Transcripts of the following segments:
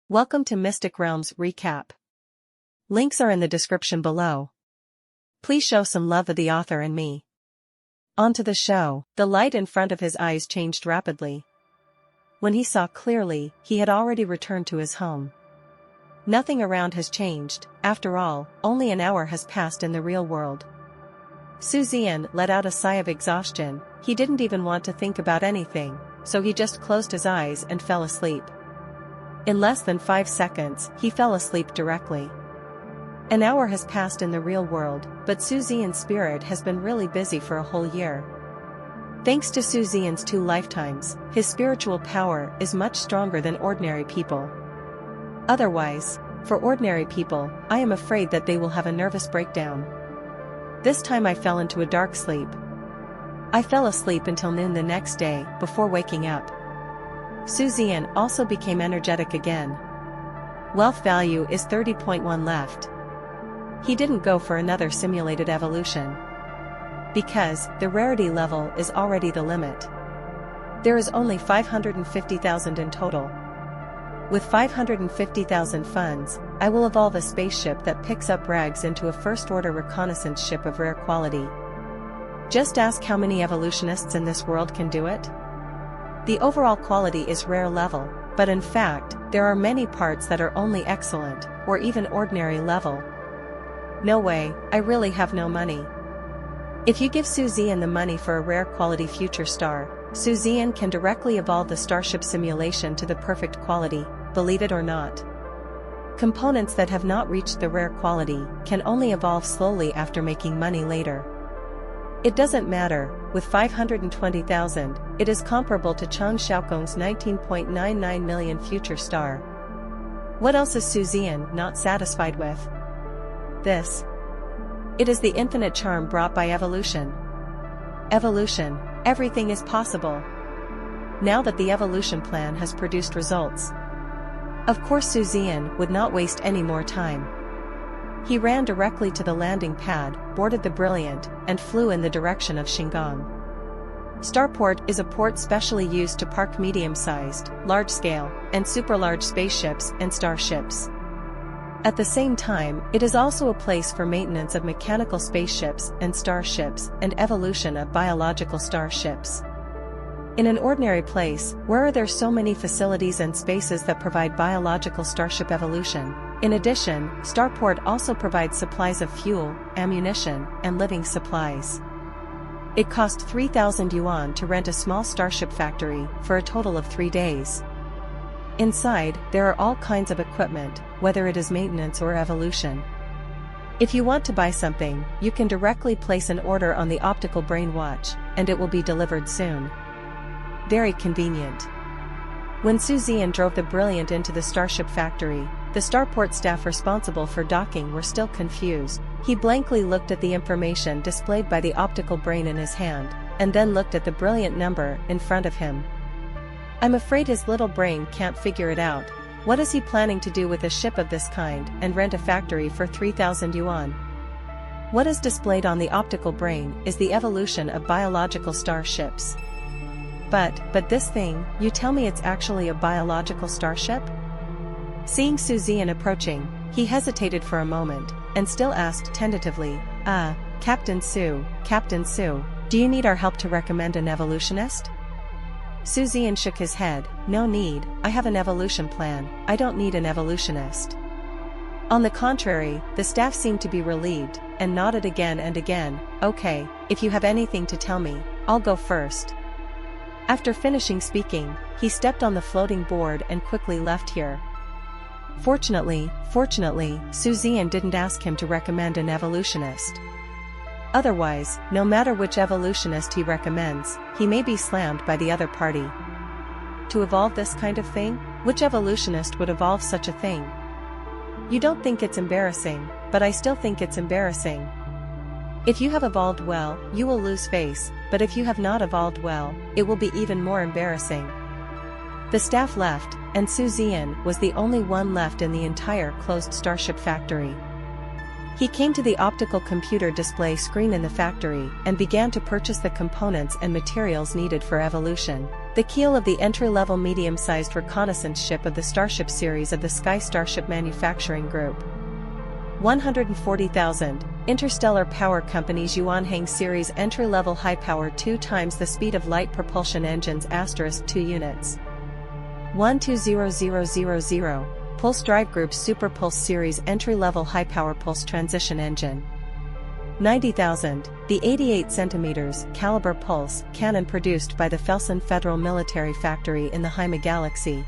Welcome to Mystic Realms Recap. Links are in the description below. Please show some love of the author and me. On to the show. The light in front of his eyes changed rapidly. When he saw clearly, he had already returned to his home. Nothing around has changed. After all, only an hour has passed in the real world. Zian let out a sigh of exhaustion. He didn't even want to think about anything, so he just closed his eyes and fell asleep. In less than 5 seconds, he fell asleep directly. An hour has passed in the real world, but Zian's spirit has been really busy for a whole year. Thanks to Zian's 2 lifetimes, his spiritual power is much stronger than ordinary people. Otherwise, for ordinary people, I am afraid that they will have a nervous breakdown. This time I fell into a dark sleep. I fell asleep until noon the next day, before waking up. Zian also became energetic again. Wealth value is 30.1 left. He didn't go for another simulated evolution, because the rarity level is already the limit. There is only 550,000 in total. With 550,000 funds, I will evolve a spaceship that picks up rags into a first-order reconnaissance ship of rare quality. Just ask how many evolutionists in this world can do it? The overall quality is rare level, but in fact, there are many parts that are only excellent, or even ordinary level. No way, I really have no money. If you give Zian the money for a rare quality future star, Zian can directly evolve the starship simulation to the perfect quality, believe it or not. Components that have not reached the rare quality can only evolve slowly after making money later. It doesn't matter, with 520,000, it is comparable to Chang Xiaokong's 19.99 million future star. What else is Zian not satisfied with? This. It is the infinite charm brought by evolution. Evolution, everything is possible. Now that the evolution plan has produced results. Of course Zian would not waste any more time. He ran directly to the landing pad, boarded the Brilliant, and flew in the direction of Shingang. Starport is a port specially used to park medium-sized, large-scale, and super-large spaceships and starships. At the same time, it is also a place for maintenance of mechanical spaceships and starships and evolution of biological starships. In an ordinary place, where are there so many facilities and spaces that provide biological starship evolution? In addition, Starport also provides supplies of fuel, ammunition, and living supplies. It cost 3,000 yuan to rent a small starship factory for a total of 3 days. Inside, there are all kinds of equipment, whether it is maintenance or evolution. If you want to buy something, you can directly place an order on the optical brain watch, and it will be delivered soon. Very convenient. When Zian drove the Brilliant into the starship factory, the Starport staff responsible for docking were still confused. He blankly looked at the information displayed by the optical brain in his hand, and then looked at the Brilliant number in front of him. I'm afraid his little brain can't figure it out. What is he planning to do with a ship of this kind and rent a factory for 3,000 yuan? What is displayed on the optical brain is the evolution of biological starships. But this thing, you tell me it's actually a biological starship? Seeing Zian approaching, he hesitated for a moment, and still asked tentatively, Captain Su, do you need our help to recommend an evolutionist? Zian shook his head, no need, I have an evolution plan, I don't need an evolutionist. On the contrary, the staff seemed to be relieved, and nodded again and again, okay, if you have anything to tell me, I'll go first. After finishing speaking, he stepped on the floating board and quickly left here. Fortunately, Zian didn't ask him to recommend an evolutionist. Otherwise, no matter which evolutionist he recommends, he may be slammed by the other party. To evolve this kind of thing? Which evolutionist would evolve such a thing? You don't think it's embarrassing, but I still think it's embarrassing. If you have evolved well, you will lose face, but if you have not evolved well, it will be even more embarrassing. The staff left, and Zian was the only one left in the entire closed starship factory. He came to the optical computer display screen in the factory and began to purchase the components and materials needed for evolution. The keel of the entry-level medium-sized reconnaissance ship of the Starship series of the Sky Starship Manufacturing Group. 140,000, Interstellar Power Company's Yuanhang series entry-level high-power 2 times the speed of light propulsion engines *2 units. 120000, Pulse Drive Group's Super Pulse series entry-level high-power pulse transition engine. 90,000, the 88 cm caliber pulse cannon produced by the Felsen Federal Military Factory in the Haima Galaxy.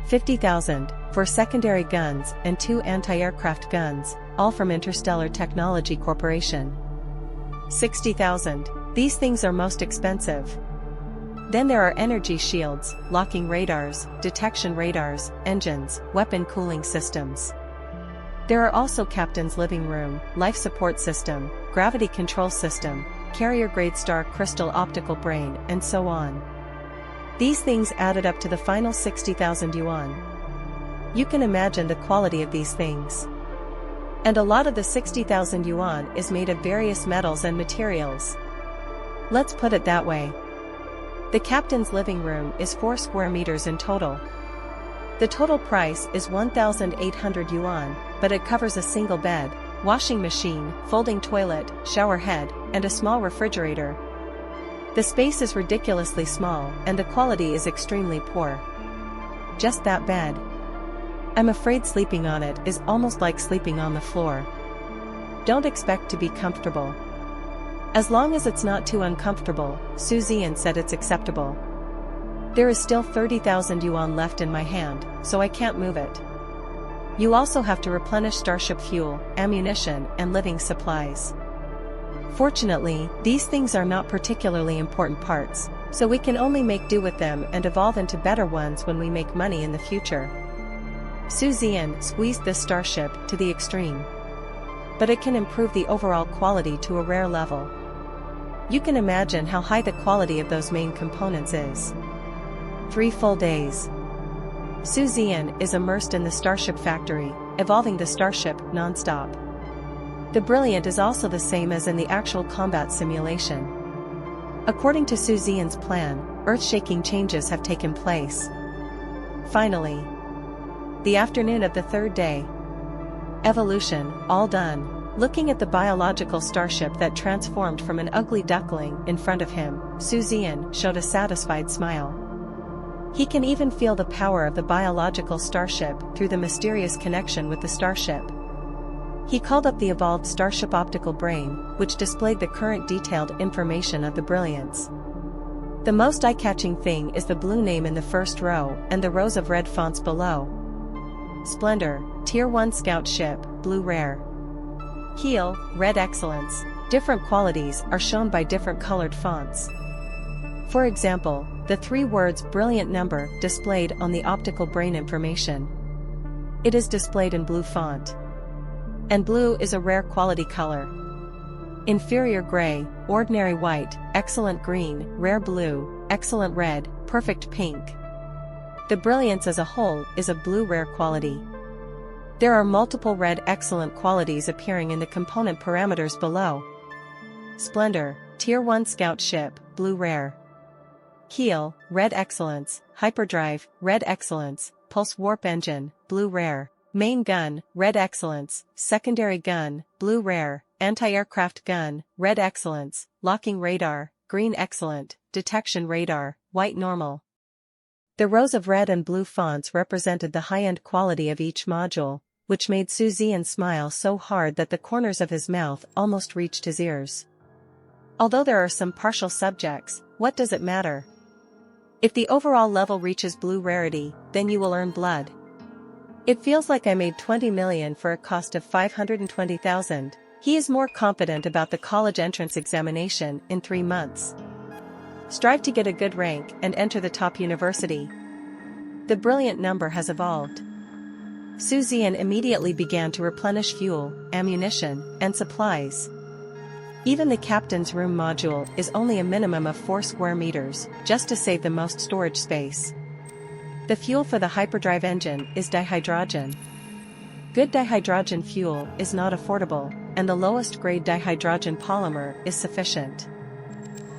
50,000, for secondary guns and 2 anti-aircraft guns, all from Interstellar Technology Corporation. 60,000, these things are most expensive. Then there are energy shields, locking radars, detection radars, engines, weapon cooling systems. There are also Captain's living room, life support system, gravity control system, carrier-grade star crystal optical brain, and so on. These things added up to the final 60,000 yuan. You can imagine the quality of these things. And a lot of the 60,000 yuan is made of various metals and materials. Let's put it that way. The Captain's living room is 4 square meters in total. The total price is 1,800 yuan, but it covers a single bed, washing machine, folding toilet, shower head, and a small refrigerator. The space is ridiculously small, and the quality is extremely poor. Just that bed. I'm afraid sleeping on it is almost like sleeping on the floor. Don't expect to be comfortable. As long as it's not too uncomfortable, Zian said it's acceptable. There is still 30,000 yuan left in my hand, so I can't move it. You also have to replenish starship fuel, ammunition, and living supplies. Fortunately, these things are not particularly important parts, so we can only make do with them and evolve into better ones when we make money in the future. Zian squeezed this starship to the extreme. But it can improve the overall quality to a rare level. You can imagine how high the quality of those main components is. 3 full days. Zian is immersed in the Starship factory, evolving the starship non-stop. The Brilliant is also the same as in the actual combat simulation. According to Zian's plan, earth-shaking changes have taken place. Finally. The afternoon of the 3rd day. Evolution, all done. Looking at the biological starship that transformed from an ugly duckling in front of him, Zian showed a satisfied smile. He can even feel the power of the biological starship through the mysterious connection with the starship. He called up the evolved starship optical brain, which displayed the current detailed information of the Brilliance. The most eye-catching thing is the blue name in the first row and the rows of red fonts below. Splendor, Tier 1 Scout Ship, Blue Rare. Keel, Red Excellence. Different qualities are shown by different colored fonts. For example, the 3 words Brilliant Number displayed on the optical brain information. It is displayed in blue font. And blue is a rare quality color. Inferior gray, ordinary white, excellent green, rare blue, excellent red, perfect pink. The Brilliance as a whole is of blue rare quality. There are multiple red excellent qualities appearing in the component parameters below. Splendor, Tier 1 Scout Ship, Blue Rare. Keel, Red Excellence, Hyperdrive, Red Excellence, Pulse Warp Engine, Blue Rare. Main Gun, Red Excellence, Secondary Gun, Blue Rare, Anti-Aircraft Gun, Red Excellence, Locking Radar, Green Excellent, Detection Radar, White Normal. The rows of red and blue fonts represented the high-end quality of each module, which made Zian smile so hard that the corners of his mouth almost reached his ears. Although there are some partial subjects, what does it matter? If the overall level reaches blue rarity, then you will earn blood. It feels like I made 20 million for a cost of 520,000. He is more confident about the college entrance examination in 3 months. Strive to get a good rank and enter the top university. The Brilliant Number has evolved. Zian immediately began to replenish fuel, ammunition, and supplies. Even the captain's room module is only a minimum of 4 square meters, just to save the most storage space. The fuel for the hyperdrive engine is dihydrogen. Good dihydrogen fuel is not affordable, and the lowest grade dihydrogen polymer is sufficient.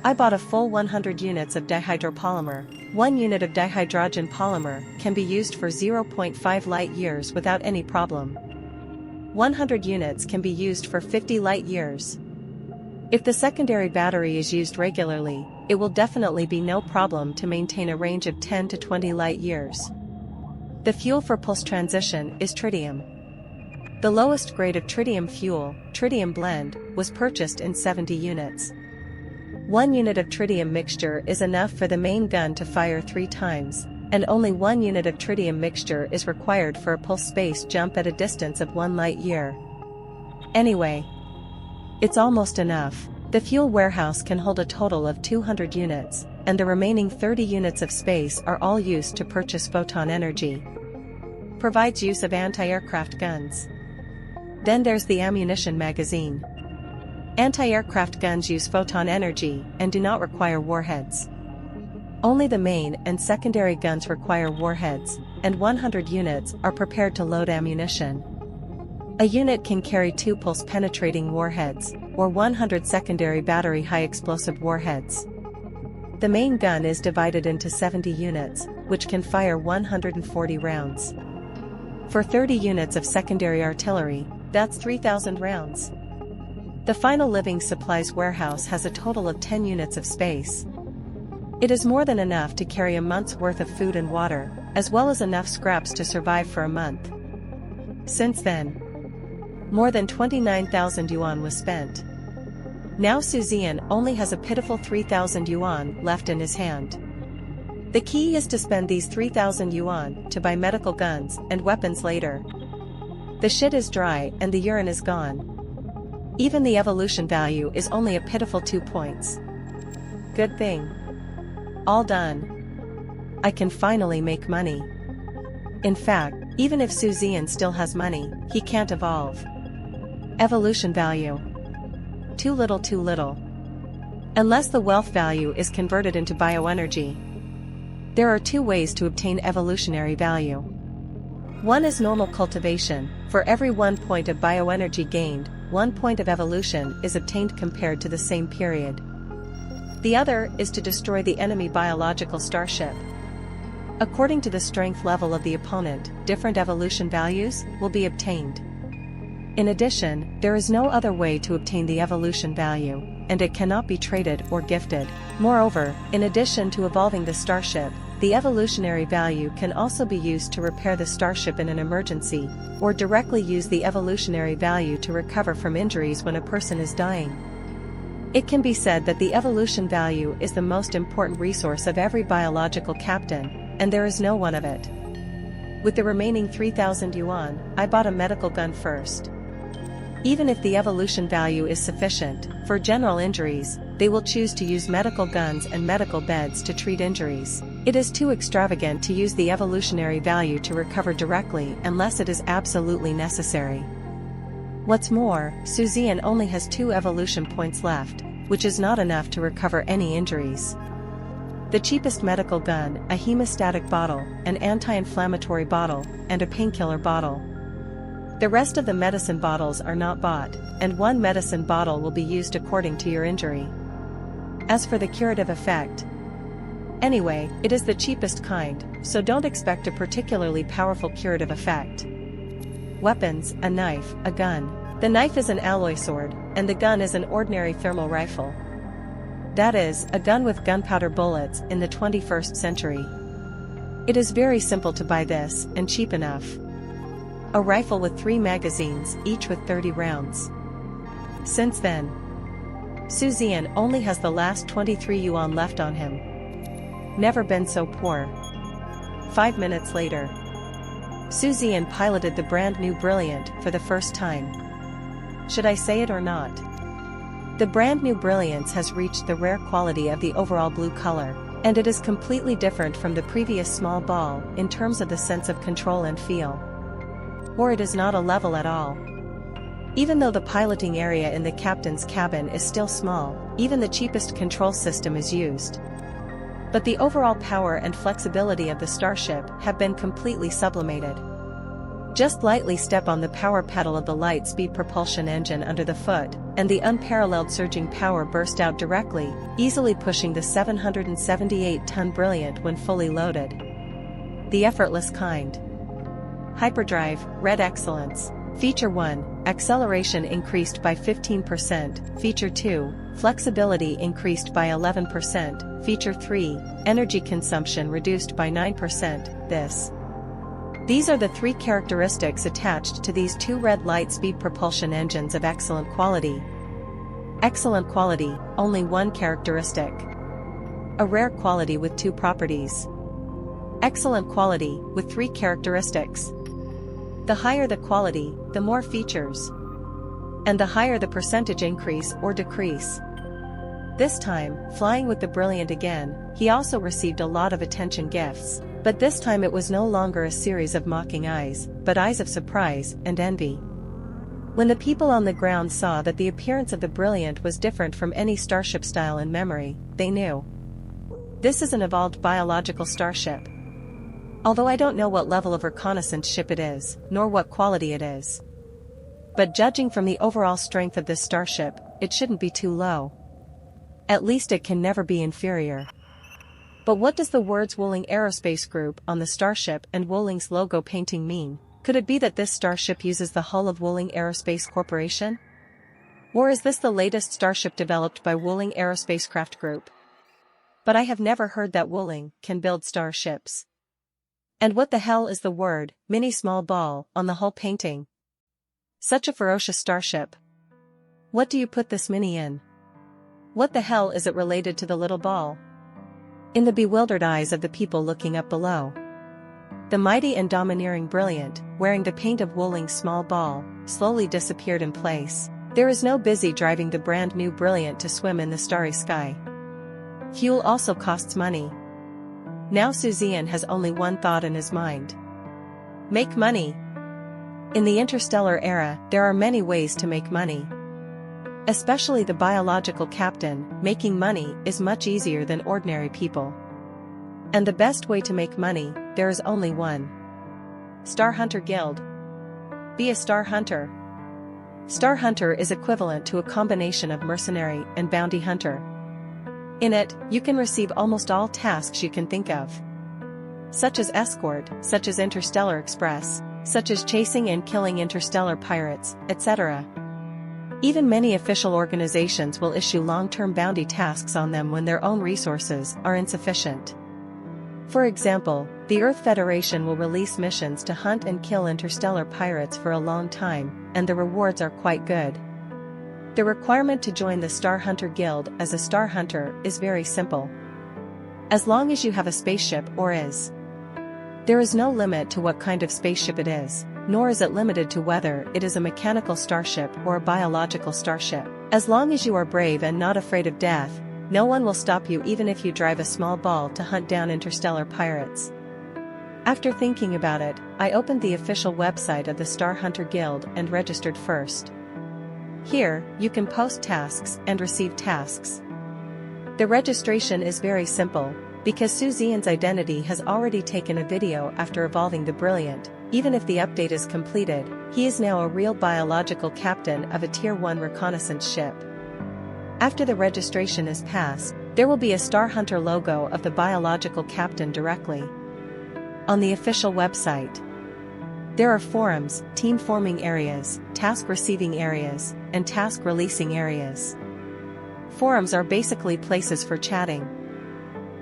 I bought a full 100 units of dihydropolymer. 1 unit of dihydrogen polymer can be used for 0.5 light years without any problem. 100 units can be used for 50 light years. If the secondary battery is used regularly, it will definitely be no problem to maintain a range of 10 to 20 light years. The fuel for pulse transition is tritium. The lowest grade of tritium fuel, tritium blend, was purchased in 70 units. 1 unit of tritium mixture is enough for the main gun to fire 3 times, and only 1 unit of tritium mixture is required for a pulse space jump at a distance of 1 light year. Anyway, it's almost enough. The fuel warehouse can hold a total of 200 units, and the remaining 30 units of space are all used to purchase photon energy. Provides use of anti-aircraft guns. Then there's the ammunition magazine. Anti-aircraft guns use photon energy and do not require warheads. Only the main and secondary guns require warheads, and 100 units are prepared to load ammunition. A unit can carry 2 pulse-penetrating warheads, or 100 secondary battery high-explosive warheads. The main gun is divided into 70 units, which can fire 140 rounds. For 30 units of secondary artillery, that's 3,000 rounds. The final living supplies warehouse has a total of 10 units of space. It is more than enough to carry a month's worth of food and water, as well as enough scraps to survive for a month. Since then, more than 29,000 yuan was spent. Now Zian only has a pitiful 3,000 yuan left in his hand. The key is to spend these 3,000 yuan to buy medical guns and weapons later. The shit is dry and the urine is gone. Even the evolution value is only a pitiful 2 points. Good thing. All done. I can finally make money. In fact, even if Zian still has money, he can't evolve. Evolution value. Too little. Unless the wealth value is converted into bioenergy. There are 2 ways to obtain evolutionary value. One is normal cultivation. For every 1 point of bioenergy gained, 1 point of evolution is obtained compared to the same period. The other is to destroy the enemy biological starship. According to the strength level of the opponent, different evolution values will be obtained. In addition, there is no other way to obtain the evolution value, and it cannot be traded or gifted. Moreover, in addition to evolving the starship, the evolutionary value can also be used to repair the starship in an emergency, or directly use the evolutionary value to recover from injuries when a person is dying. It can be said that the evolution value is the most important resource of every biological captain, and there is no one of it. With the remaining 3,000 yuan, I bought a medical gun first. Even if the evolution value is sufficient, for general injuries, they will choose to use medical guns and medical beds to treat injuries. It is too extravagant to use the evolutionary value to recover directly unless it is absolutely necessary. What's more, Zian only has 2 evolution points left, which is not enough to recover any injuries. The cheapest medical gun, a hemostatic bottle, an anti-inflammatory bottle, and a painkiller bottle. The rest of the medicine bottles are not bought, and 1 medicine bottle will be used according to your injury. As for the curative effect, anyway, it is the cheapest kind, so don't expect a particularly powerful curative effect. Weapons, a knife, a gun. The knife is an alloy sword, and the gun is an ordinary thermal rifle. That is, a gun with gunpowder bullets in the 21st century. It is very simple to buy this, and cheap enough. A rifle with 3 magazines, each with 30 rounds. Since then, Zian only has the last 23 yuan left on him. Never been so poor. 5 minutes later, Zian piloted the brand new Brilliant for the first time. Should I say it or not? The brand new Brilliance has reached the rare quality of the overall blue color, and it is completely different from the previous small ball in terms of the sense of control and feel. Or it is not a level at all. Even though the piloting area in the captain's cabin is still small, even the cheapest control system is used. But the overall power and flexibility of the starship have been completely sublimated. Just lightly step on the power pedal of the light-speed propulsion engine under the foot, and the unparalleled surging power burst out directly, easily pushing the 778-ton Brilliant when fully loaded. The effortless kind. Hyperdrive, Red Excellence. Feature 1, acceleration increased by 15%, Feature 2, flexibility increased by 11%, Feature 3, energy consumption reduced by 9%, These are the three characteristics attached to these two red light-speed propulsion engines of excellent quality. Excellent quality, only one characteristic. A rare quality with two properties. Excellent quality, with three characteristics. The higher the quality, the more features. And the higher the percentage increase or decrease. This time, flying with the Brilliant again, he also received a lot of attention gifts, but this time it was no longer a series of mocking eyes, but eyes of surprise and envy. When the people on the ground saw that the appearance of the Brilliant was different from any starship style in memory, they knew. This is an evolved biological starship. Although I don't know what level of reconnaissance ship it is, nor what quality it is. But judging from the overall strength of this starship, it shouldn't be too low. At least it can never be inferior. But what does the words Wuling Aerospace Group on the starship and Wuling's logo painting mean? Could it be that this starship uses the hull of Wuling Aerospace Corporation? Or is this the latest starship developed by Wuling Aerospace Craft Group? But I have never heard that Wuling can build starships. And what the hell is the word, mini small ball, on the hull painting? Such a ferocious starship. What do you put this mini in? What the hell is it related to the little ball? In the bewildered eyes of the people looking up below. The mighty and domineering Brilliant, wearing the paint of Wuling's small ball, slowly disappeared in place. There is no busy driving the brand new Brilliant to swim in the starry sky. Fuel also costs money. Now Zian has only one thought in his mind. Make money. In the interstellar era, there are many ways to make money. Especially the biological captain, making money is much easier than ordinary people. And the best way to make money, there is only one. Star Hunter Guild. Be a Star Hunter. Star Hunter is equivalent to a combination of mercenary and bounty hunter. In it, you can receive almost all tasks you can think of. Such as escort, such as interstellar express, such as chasing and killing interstellar pirates, etc. Even many official organizations will issue long-term bounty tasks on them when their own resources are insufficient. For example, the Earth Federation will release missions to hunt and kill interstellar pirates for a long time, and the rewards are quite good. The requirement to join the Star Hunter Guild as a Star Hunter is very simple. As long as you have a spaceship or is. There is no limit to what kind of spaceship it is, nor is it limited to whether it is a mechanical starship or a biological starship. As long as you are brave and not afraid of death, no one will stop you even if you drive a small ball to hunt down interstellar pirates. After thinking about it, I opened the official website of the Star Hunter Guild and registered first. Here, you can post tasks and receive tasks. The registration is very simple, because Zian's identity has already taken a video after evolving the Brilliant. Even if the update is completed, he is now a real biological captain of a Tier 1 reconnaissance ship. After the registration is passed, there will be a Star Hunter logo of the biological captain directly on the official website. There are forums, team forming areas, task receiving areas, and task releasing areas. Forums are basically places for chatting.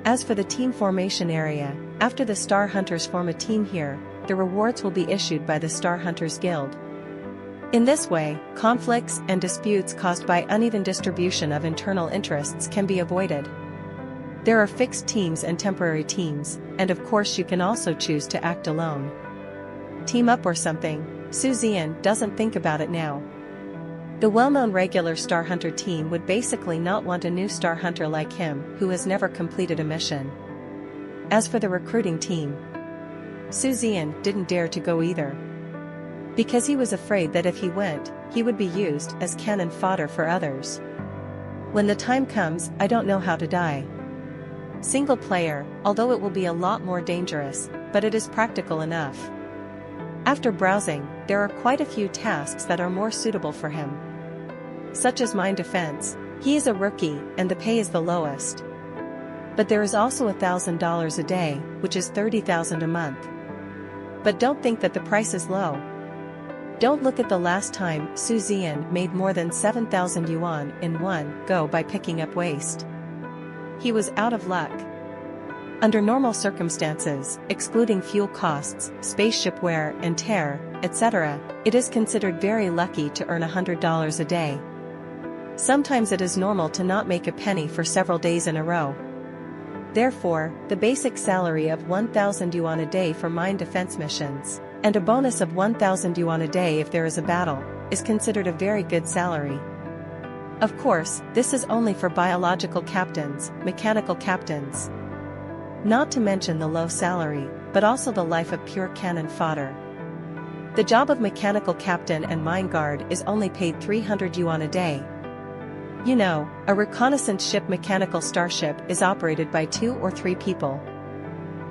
As for the team formation area, after the Star Hunters form a team here, the rewards will be issued by the Star Hunters Guild. In this way, conflicts and disputes caused by uneven distribution of internal interests can be avoided. There are fixed teams and temporary teams, and of course you can also choose to act alone. Team up or something. Zian doesn't think about it now. The well-known regular Star Hunter team would basically not want a new Star Hunter like him who has never completed a mission. As for the recruiting team, Zian didn't dare to go either. Because he was afraid that if he went, he would be used as cannon fodder for others. When the time comes, I don't know how to die. Single player, although it will be a lot more dangerous, but it is practical enough. After browsing, there are quite a few tasks that are more suitable for him. Such as mine defense. He is a rookie, and the pay is the lowest. But there is also $1,000 a day, which is $30,000 a month. But don't think that the price is low. Don't look at the last time Zian made more than 7,000 yuan in one go by picking up waste. He was out of luck. Under normal circumstances, excluding fuel costs, spaceship wear and tear, etc., it is considered very lucky to earn $100 a day. Sometimes it is normal to not make a penny for several days in a row. Therefore, the basic salary of 1,000 yuan a day for mine defense missions, and a bonus of 1,000 yuan a day if there is a battle, is considered a very good salary. Of course, this is only for biological captains, mechanical captains. Not to mention the low salary, but also the life of pure cannon fodder. The job of mechanical captain and mine guard is only paid 300 yuan a day. You know, a reconnaissance ship mechanical starship is operated by 2 or 3 people.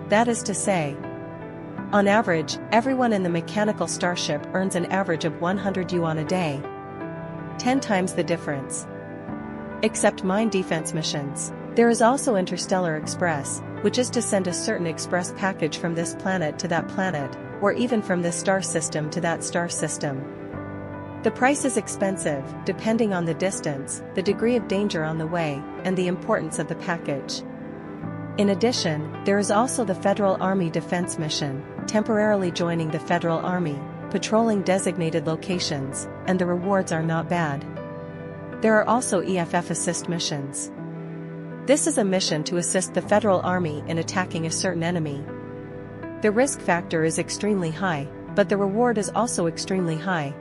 That is to say, on average, everyone in the mechanical starship earns an average of 100 yuan a day. 10 times the difference. Except mine defense missions. There is also Interstellar Express, which is to send a certain express package from this planet to that planet, or even from this star system to that star system. The price is expensive, depending on the distance, the degree of danger on the way, and the importance of the package. In addition, there is also the Federal Army Defense Mission, temporarily joining the Federal Army, patrolling designated locations, and the rewards are not bad. There are also EFF Assist missions. This is a mission to assist the Federal Army in attacking a certain enemy. The risk factor is extremely high, but the reward is also extremely high.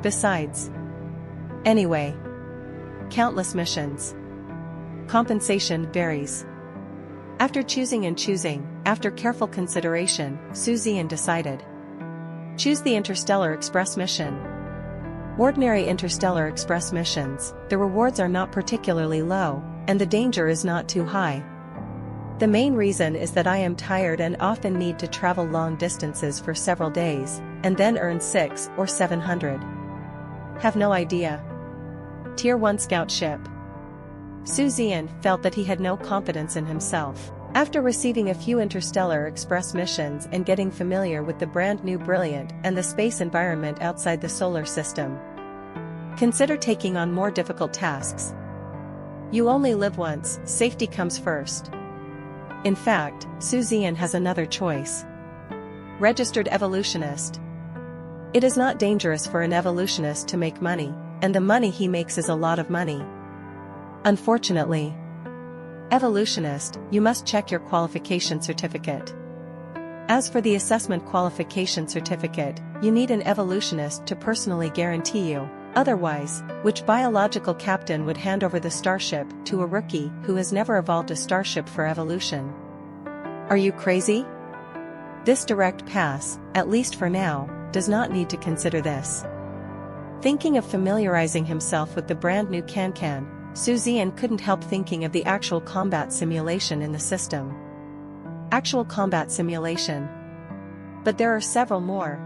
Besides. Anyway. Countless missions. Compensation varies. After choosing, after careful consideration, Zian decided. Choose the Interstellar Express mission. Ordinary Interstellar Express missions, the rewards are not particularly low, and the danger is not too high. The main reason is that I am tired and often need to travel long distances for several days, and then earn 600 or 700. Have no idea. Tier 1 scout ship. Zian felt that he had no confidence in himself. After receiving a few Interstellar Express missions and getting familiar with the brand new brilliant and the space environment outside the solar system. Consider taking on more difficult tasks. You only live once, safety comes first. In fact, Zian has another choice. Registered evolutionist. It is not dangerous for an evolutionist to make money, and the money he makes is a lot of money. Unfortunately, evolutionist, you must check your qualification certificate. As for the assessment qualification certificate, you need an evolutionist to personally guarantee you. Otherwise, which biological captain would hand over the starship to a rookie who has never evolved a starship for evolution? Are you crazy? This direct pass, at least for now, does not need to consider this. Thinking of familiarizing himself with the brand new Can, Zian couldn't help thinking of the actual combat simulation in the system. Actual combat simulation. But there are several more.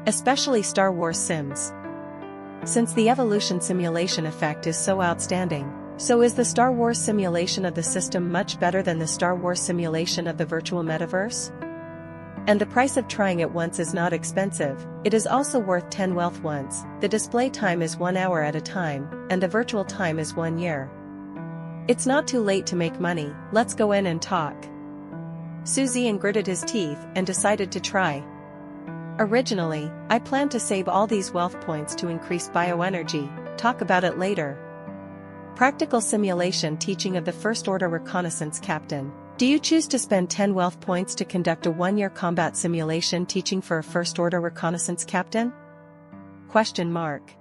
Especially Star Wars sims. Since the evolution simulation effect is so outstanding, so is the Star Wars simulation of the system much better than the Star Wars simulation of the virtual metaverse? And the price of trying it once is not expensive, it is also worth 10 wealth once. The display time is 1 hour at a time, and the virtual time is 1 year. It's not too late to make money, let's go in and talk. Zian gritted his teeth and decided to try. Originally, I planned to save all these wealth points to increase bioenergy, talk about it later. Practical simulation teaching of the First Order Reconnaissance Captain. Do you choose to spend 10 wealth points to conduct a 1-year combat simulation teaching for a First Order Reconnaissance Captain? Question mark.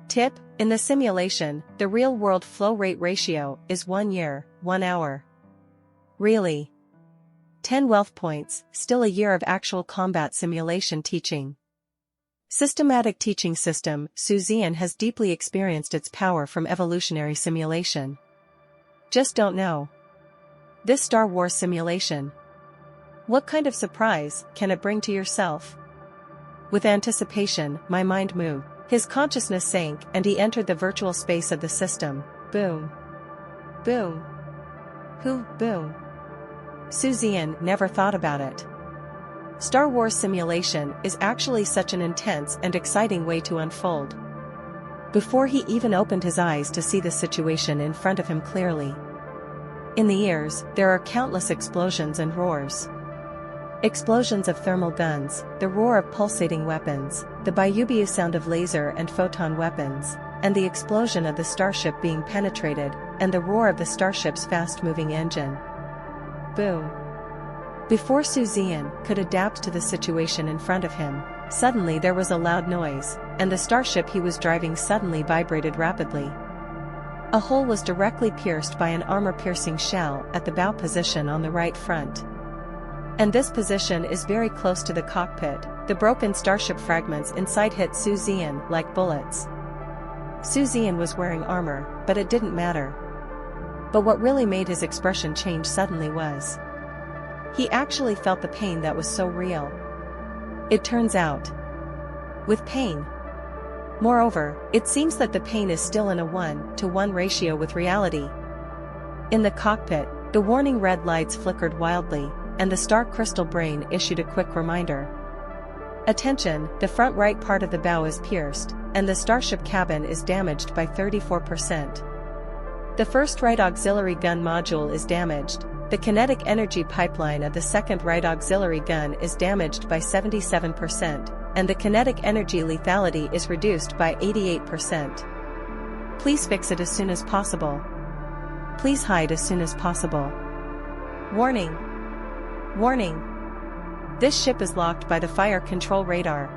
Tip: in the simulation, the real-world flow rate ratio is 1 year, 1 hour. Really? 10 wealth points, still a year of actual combat simulation teaching. Systematic teaching system. Zian has deeply experienced its power from evolutionary simulation. Just don't know. This Star Wars simulation. What kind of surprise can it bring to yourself? With anticipation, my mind moved. His consciousness sank and he entered the virtual space of the system. Boom. Boom. Boom. Zian never thought about it. Star Wars simulation is actually such an intense and exciting way to unfold. Before he even opened his eyes to see the situation in front of him clearly. In the ears, there are countless explosions and roars. Explosions of thermal guns, the roar of pulsating weapons, the biubiu sound of laser and photon weapons, and the explosion of the starship being penetrated, and the roar of the starship's fast-moving engine. Boom. Before Zian could adapt to the situation in front of him, suddenly there was a loud noise, and the starship he was driving suddenly vibrated rapidly. A hole was directly pierced by an armor-piercing shell at the bow position on the right front. And this position is very close to the cockpit. The broken starship fragments inside hit Zian like bullets. Zian was wearing armor, but it didn't matter. But what really made his expression change suddenly was he actually felt the pain that was so real. It turns out, with pain. Moreover, it seems that the pain is still in a 1-to-1 ratio with reality. In the cockpit, the warning red lights flickered wildly, and the star crystal brain issued a quick reminder. Attention, the front right part of the bow is pierced, and the starship cabin is damaged by 34%. The first right auxiliary gun module is damaged, the kinetic energy pipeline of the second right auxiliary gun is damaged by 77%, and the kinetic energy lethality is reduced by 88%. Please fix it as soon as possible. Please hide as soon as possible. Warning. Warning. This ship is locked by the fire control radar.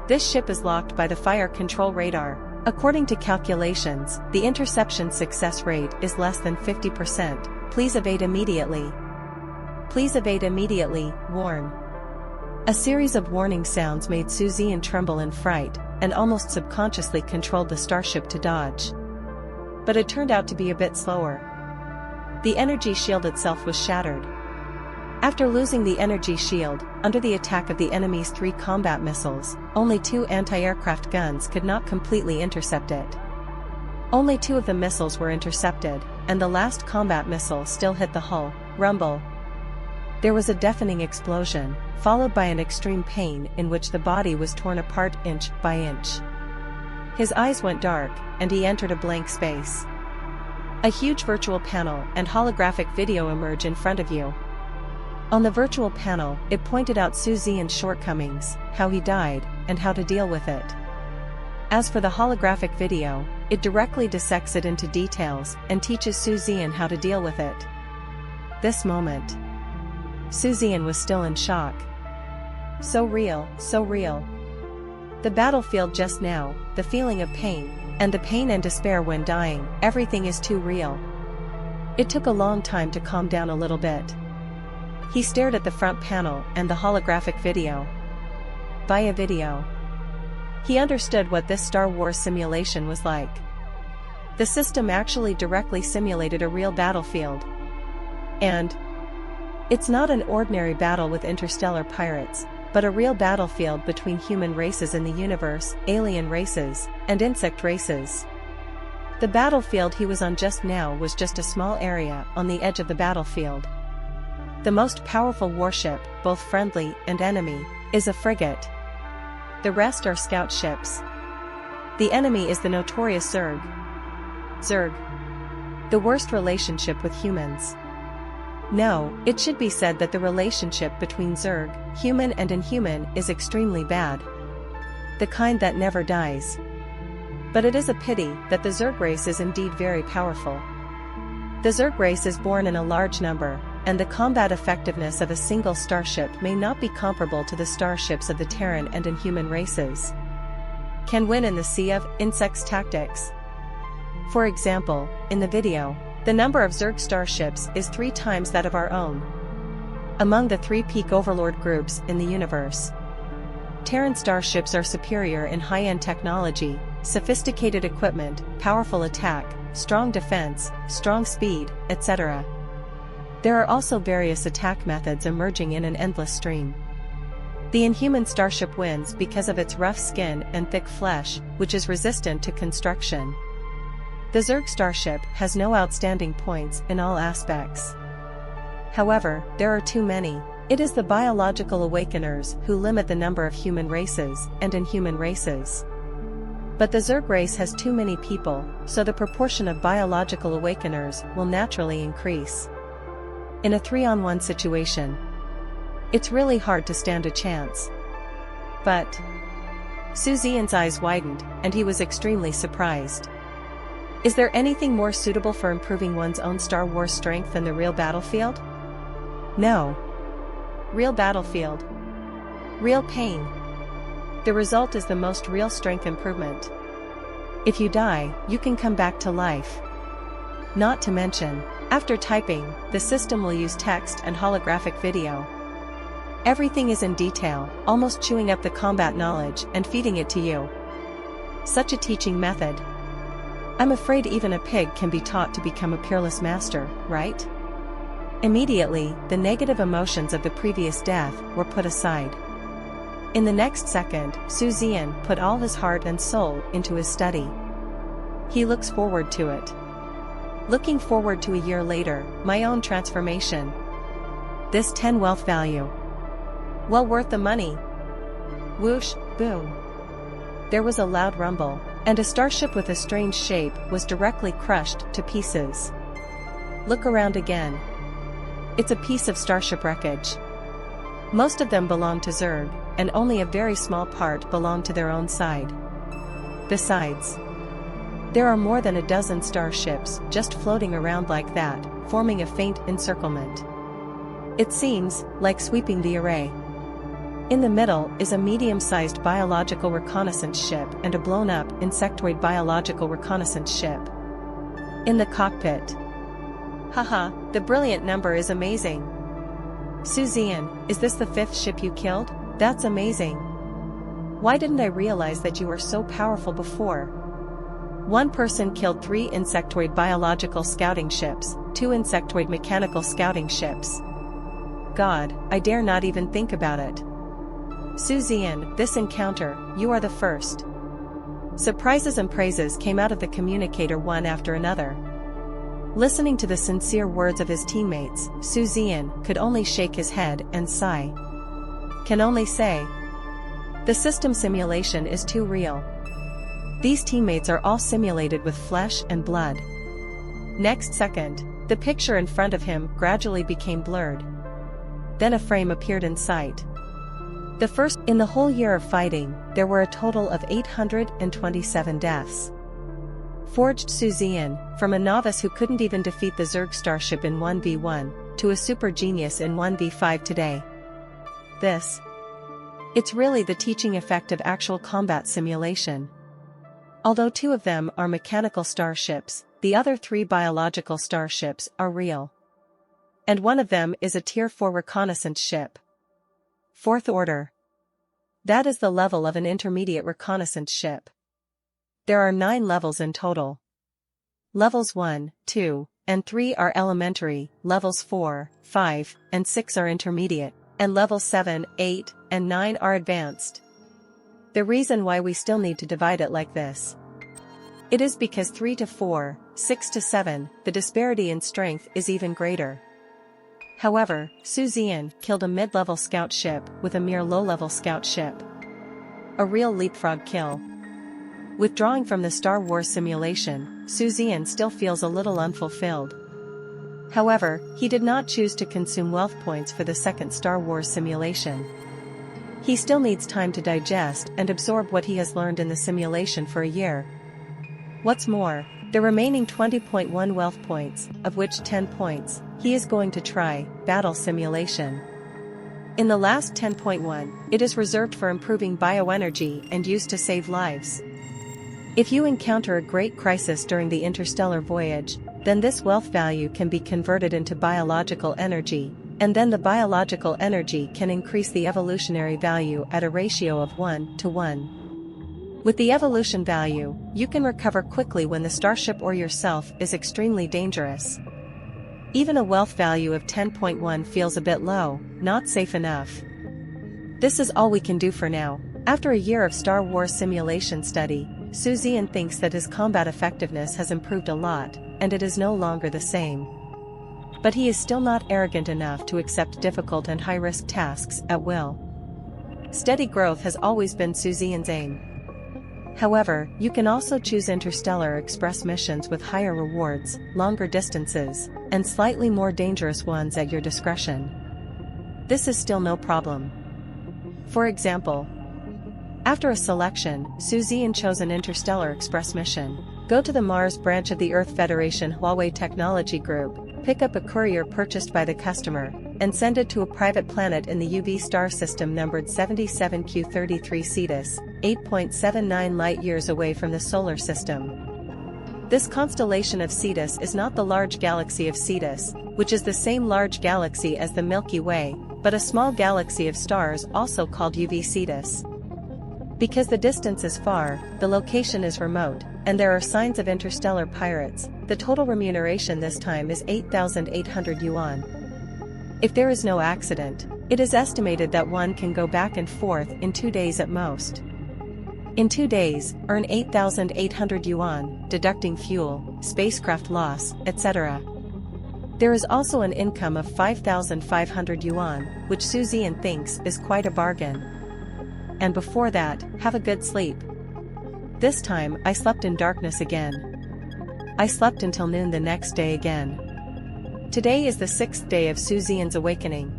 This ship is locked by the fire control radar. According to calculations, the interception success rate is less than 50%. Please evade immediately. Please evade immediately, warn. A series of warning sounds made Zian tremble in fright, and almost subconsciously controlled the starship to dodge. But it turned out to be a bit slower. The energy shield itself was shattered. After losing the energy shield, under the attack of the enemy's 3 combat missiles, only 2 anti-aircraft guns could not completely intercept it. Only 2 of the missiles were intercepted, and the last combat missile still hit the hull. Rumble. There was a deafening explosion, followed by an extreme pain in which the body was torn apart inch by inch. His eyes went dark, and he entered a blank space. A huge virtual panel and holographic video emerge in front of you. On the virtual panel, it pointed out Zian's shortcomings, how he died, and how to deal with it. As for the holographic video, it directly dissects it into details and teaches Zian how to deal with it. This moment, Zian was still in shock. So real, so real. The battlefield just now, the feeling of pain, and the pain and despair when dying, everything is too real. It took a long time to calm down a little bit. He stared at the front panel and the holographic video. Via video, he understood what this Star Wars simulation was like. The system actually directly simulated a real battlefield. And it's not an ordinary battle with interstellar pirates, but a real battlefield between human races in the universe, alien races, and insect races. The battlefield he was on just now was just a small area on the edge of the battlefield. The most powerful warship, both friendly and enemy, is a frigate. The rest are scout ships. The enemy is the notorious Zerg. Zerg. The worst relationship with humans. No, it should be said that the relationship between Zerg, human and inhuman, is extremely bad. The kind that never dies. But it is a pity that the Zerg race is indeed very powerful. The Zerg race is born in a large number, and the combat effectiveness of a single starship may not be comparable to the starships of the Terran and Inhuman races. Can win in the sea of insects tactics. For example, in the video, the number of Zerg starships is 3 times that of our own. Among the 3 peak overlord groups in the universe, Terran starships are superior in high-end technology, sophisticated equipment, powerful attack, strong defense, strong speed, etc. There are also various attack methods emerging in an endless stream. The inhuman starship wins because of its rough skin and thick flesh, which is resistant to construction. The Zerg starship has no outstanding points in all aspects. However, there are too many. It is the biological awakeners who limit the number of human races and inhuman races. But the Zerg race has too many people, so the proportion of biological awakeners will naturally increase. In a 3-on-1 situation, it's really hard to stand a chance. But Zian's eyes widened, and he was extremely surprised. Is there anything more suitable for improving one's own Star Wars strength than the real battlefield? No. Real battlefield. Real pain. The result is the most real strength improvement. If you die, you can come back to life. Not to mention, after typing, the system will use text and holographic video. Everything is in detail, almost chewing up the combat knowledge and feeding it to you. Such a teaching method. I'm afraid even a pig can be taught to become a peerless master, right? Immediately, the negative emotions of the previous death were put aside. In the next second, Zian put all his heart and soul into his study. He looks forward to it. Looking forward to a year later, my own transformation. This 10 wealth value. Well worth the money. Whoosh, boom. There was a loud rumble, and a starship with a strange shape was directly crushed to pieces. Look around again. It's a piece of starship wreckage. Most of them belong to Zerg, and only a very small part belong to their own side. Besides, there are more than a dozen starships just floating around like that, forming a faint encirclement. It seems like sweeping the array. In the middle is a medium-sized biological reconnaissance ship and a blown-up insectoid biological reconnaissance ship. In the cockpit. Haha, the brilliant number is amazing. Zian, is this the 5th ship you killed? That's amazing. Why didn't I realize that you were so powerful before? One person killed 3 insectoid biological scouting ships, 2 insectoid mechanical scouting ships. God, I dare not even think about it. Zian, this encounter, you are the first. Surprises and praises came out of the communicator one after another. Listening to the sincere words of his teammates, Zian could only shake his head and sigh. Can only say, the system simulation is too real. These teammates are all simulated with flesh and blood. Next second, the picture in front of him gradually became blurred. Then a frame appeared in sight. The first in the whole year of fighting, there were a total of 827 deaths. Forged Zian, from a novice who couldn't even defeat the Zerg starship in 1v1, to a super genius in 1v5 today. It's really the teaching effect of actual combat simulation. Although 2 of them are mechanical starships, the other 3 biological starships are real. And one of them is a Tier 4 reconnaissance ship. 4th order. That is the level of an intermediate reconnaissance ship. There are 9 levels in total. Levels 1, 2, and 3 are elementary, levels 4, 5, and 6 are intermediate, and levels 7, 8, and 9 are advanced. The reason why we still need to divide it like this. It is because 3 to 4, 6 to 7, the disparity in strength is even greater. However, Zian killed a mid-level scout ship with a mere low-level scout ship. A real leapfrog kill. Withdrawing from the Star Wars simulation, Zian still feels a little unfulfilled. However, he did not choose to consume wealth points for the second Star Wars simulation. He still needs time to digest and absorb what he has learned in the simulation for a year. What's more, the remaining 20.1 wealth points, of which 10 points, he is going to try battle simulation. In the last 10.1, it is reserved for improving bioenergy and used to save lives. If you encounter a great crisis during the interstellar voyage, then this wealth value can be converted into biological energy, and then the biological energy can increase the evolutionary value at a ratio of 1 to 1. With the evolution value, you can recover quickly when the starship or yourself is extremely dangerous. Even a wealth value of 10.1 feels a bit low, not safe enough. This is all we can do for now. After a year of Star Wars simulation study, Zian thinks that his combat effectiveness has improved a lot, and it is no longer the same. But he is still not arrogant enough to accept difficult and high-risk tasks at will. Steady growth has always been Zian's aim. However, you can also choose interstellar express missions with higher rewards, longer distances, and slightly more dangerous ones at your discretion. This is still no problem. For example, after a selection, Zian chose an interstellar express mission. Go to the Mars branch of the Earth Federation Huawei Technology Group, pick up a courier purchased by the customer, and send it to a private planet in the UV star system numbered 77Q33 Cetus, 8.79 light-years away from the Solar System. This constellation of Cetus is not the large galaxy of Cetus, which is the same large galaxy as the Milky Way, but a small galaxy of stars also called UV Cetus. Because the distance is far, the location is remote, and there are signs of interstellar pirates, the total remuneration this time is 8,800 yuan. If there is no accident, it is estimated that one can go back and forth in 2 days at most. In 2 days, earn 8,800 yuan, deducting fuel, spacecraft loss, etc. There is also an income of 5,500 yuan, which Zian thinks is quite a bargain. And before that, have a good sleep. This time I slept in darkness again. I slept until noon the next day again. Today is the 6th day of Zian's awakening.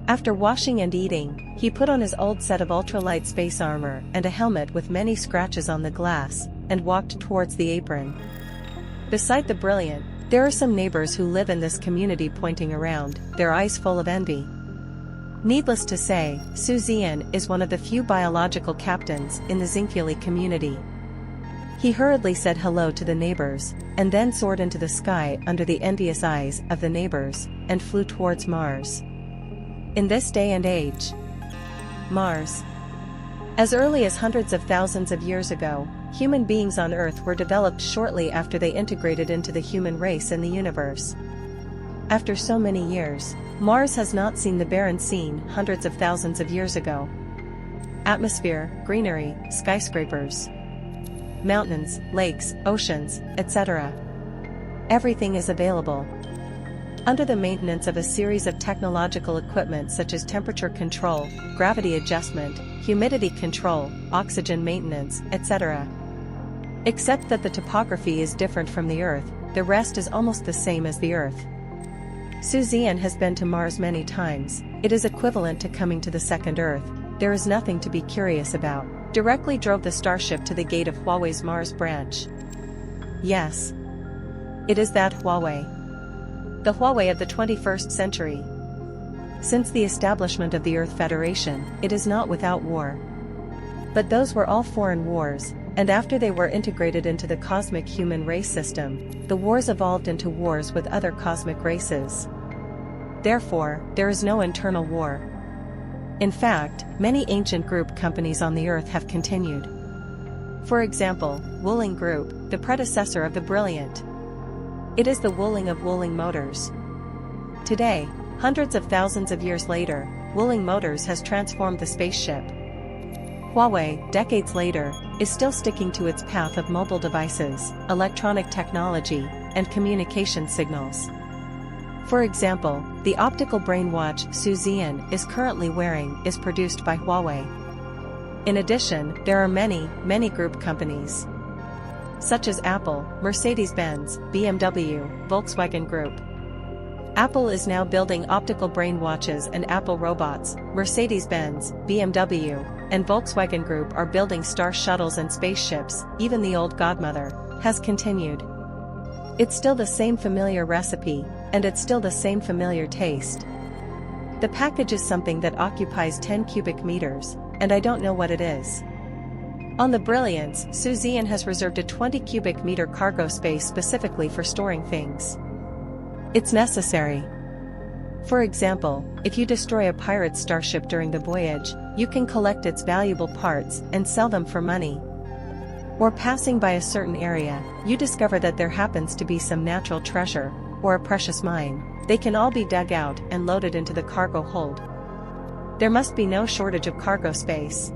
After washing and eating, he put on his old set of ultralight space armor and a helmet with many scratches on the glass, and walked towards the apron. Beside the brilliant, there are some neighbors who live in this community pointing around, their eyes full of envy. Needless to say, Zian is one of the few biological captains in the Zinfuli community. He hurriedly said hello to the neighbors, and then soared into the sky under the envious eyes of the neighbors, and flew towards Mars. In this day and age, Mars. As early as hundreds of thousands of years ago, human beings on Earth were developed shortly after they integrated into the human race in the universe. After so many years, Mars has not seen the barren scene hundreds of thousands of years ago. Atmosphere, greenery, skyscrapers, mountains, lakes, oceans, etc. Everything is available. Under the maintenance of a series of technological equipment such as temperature control, gravity adjustment, humidity control, oxygen maintenance, etc. Except that the topography is different from the Earth, the rest is almost the same as the Earth. Zian has been to Mars many times. It is equivalent to coming to the second Earth. There is nothing to be curious about. Directly drove the starship to the gate of Huawei's Mars branch. Yes. It is that Huawei. The Huawei of the 21st century. Since the establishment of the Earth Federation, it is not without war. But those were all foreign wars, and after they were integrated into the cosmic human race system, the wars evolved into wars with other cosmic races. Therefore, there is no internal war. In fact, many ancient group companies on the Earth have continued. For example, Wuling Group, the predecessor of the Brilliant. It is the Wuling of Wuling Motors. Today, hundreds of thousands of years later, Wuling Motors has transformed the spaceship. Huawei, decades later, is still sticking to its path of mobile devices, electronic technology, and communication signals. For example, the optical brain watch Zian is currently wearing is produced by Huawei. In addition, there are many group companies, such as Apple, Mercedes-Benz, BMW, Volkswagen Group. Apple is now building optical brain watches, and Apple robots, Mercedes-Benz, BMW, and Volkswagen Group are building star shuttles and spaceships. Even the old godmother has continued. It's still the same familiar recipe, and it's still the same familiar taste. The package is something that occupies 10 cubic meters, and I don't know what it is. On the Brilliance, Zian has reserved a 20 cubic meter cargo space specifically for storing things. It's necessary. For example, if you destroy a pirate starship during the voyage, you can collect its valuable parts and sell them for money. Or passing by a certain area, you discover that there happens to be some natural treasure, or a precious mine. They can all be dug out and loaded into the cargo hold. There must be no shortage of cargo space.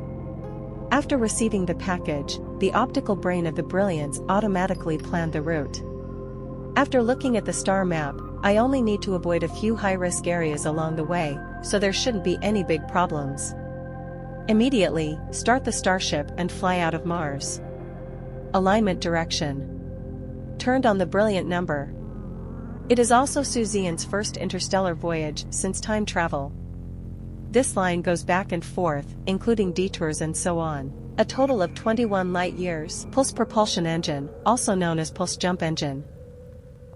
After receiving the package, the optical brain of the Brilliance automatically planned the route. After looking at the star map, I only need to avoid a few high-risk areas along the way, so there shouldn't be any big problems. Immediately, start the starship and fly out of Mars. Alignment direction. Turned on the brilliant number. It is also Zian's first interstellar voyage since time travel. This line goes back and forth, including detours and so on. A total of 21 light-years. Pulse propulsion engine, also known as pulse jump engine.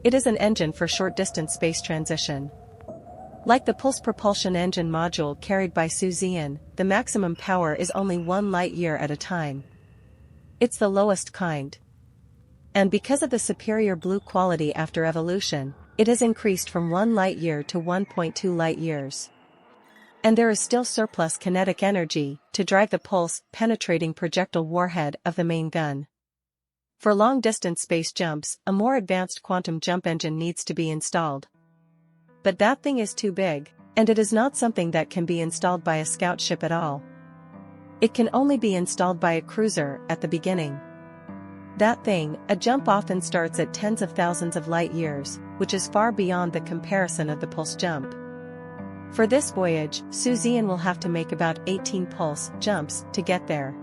It is an engine for short-distance space transition. Like the pulse propulsion engine module carried by Zian, the maximum power is only 1 light-year at a time. It's the lowest kind. And because of the superior blue quality after evolution, it has increased from 1 light-year to 1.2 light-years. And there is still surplus kinetic energy to drive the pulse-penetrating projectile warhead of the main gun. For long-distance space jumps, a more advanced quantum jump engine needs to be installed. But that thing is too big, and it is not something that can be installed by a scout ship at all. It can only be installed by a cruiser at the beginning. That thing, a jump, often starts at tens of thousands of light-years, which is far beyond the comparison of the pulse jump. For this voyage, Zian will have to make about 18 pulse jumps to get there.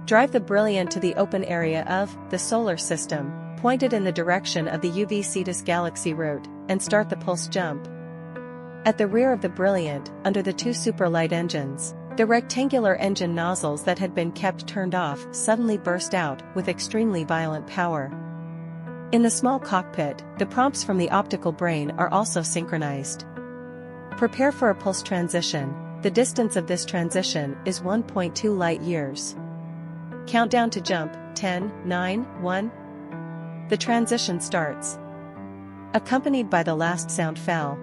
Drive the Brilliant to the open area of the solar system, pointed in the direction of the UV Cetus galaxy route, and start the pulse jump. At the rear of the Brilliant, under the 2 superlight engines, the rectangular engine nozzles that had been kept turned off suddenly burst out with extremely violent power. In the small cockpit, the prompts from the optical brain are also synchronized. Prepare for a pulse transition. The distance of this transition is 1.2 light-years. Countdown to jump, 10, 9, 1. The transition starts. Accompanied by the last sound fell.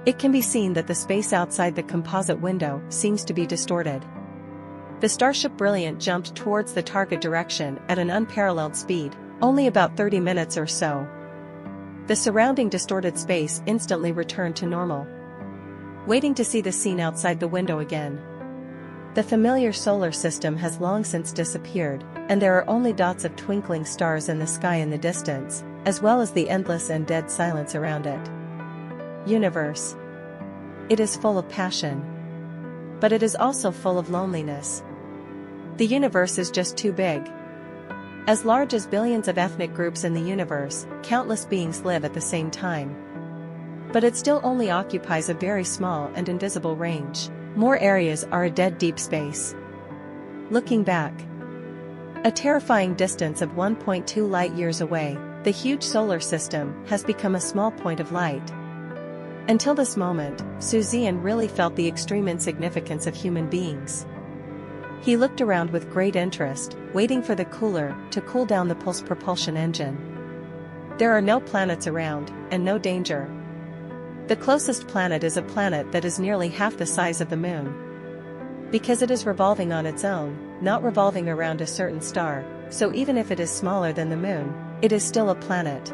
It can be seen that the space outside the composite window seems to be distorted. The Starship Brilliant jumped towards the target direction at an unparalleled speed, only about 30 minutes or so. The surrounding distorted space instantly returned to normal. Waiting to see the scene outside the window again. The familiar solar system has long since disappeared, and there are only dots of twinkling stars in the sky in the distance, as well as the endless and dead silence around it. Universe. It is full of passion. But it is also full of loneliness. The universe is just too big. As large as billions of ethnic groups in the universe, countless beings live at the same time. But it still only occupies a very small and invisible range. More areas are a dead deep space. Looking back. A terrifying distance of 1.2 light-years away, the huge solar system has become a small point of light. Until this moment, Zian really felt the extreme insignificance of human beings. He looked around with great interest, waiting for the cooler to cool down the pulse propulsion engine. There are no planets around, and no danger. The closest planet is a planet that is nearly half the size of the Moon. Because it is revolving on its own, not revolving around a certain star, so even if it is smaller than the Moon, it is still a planet.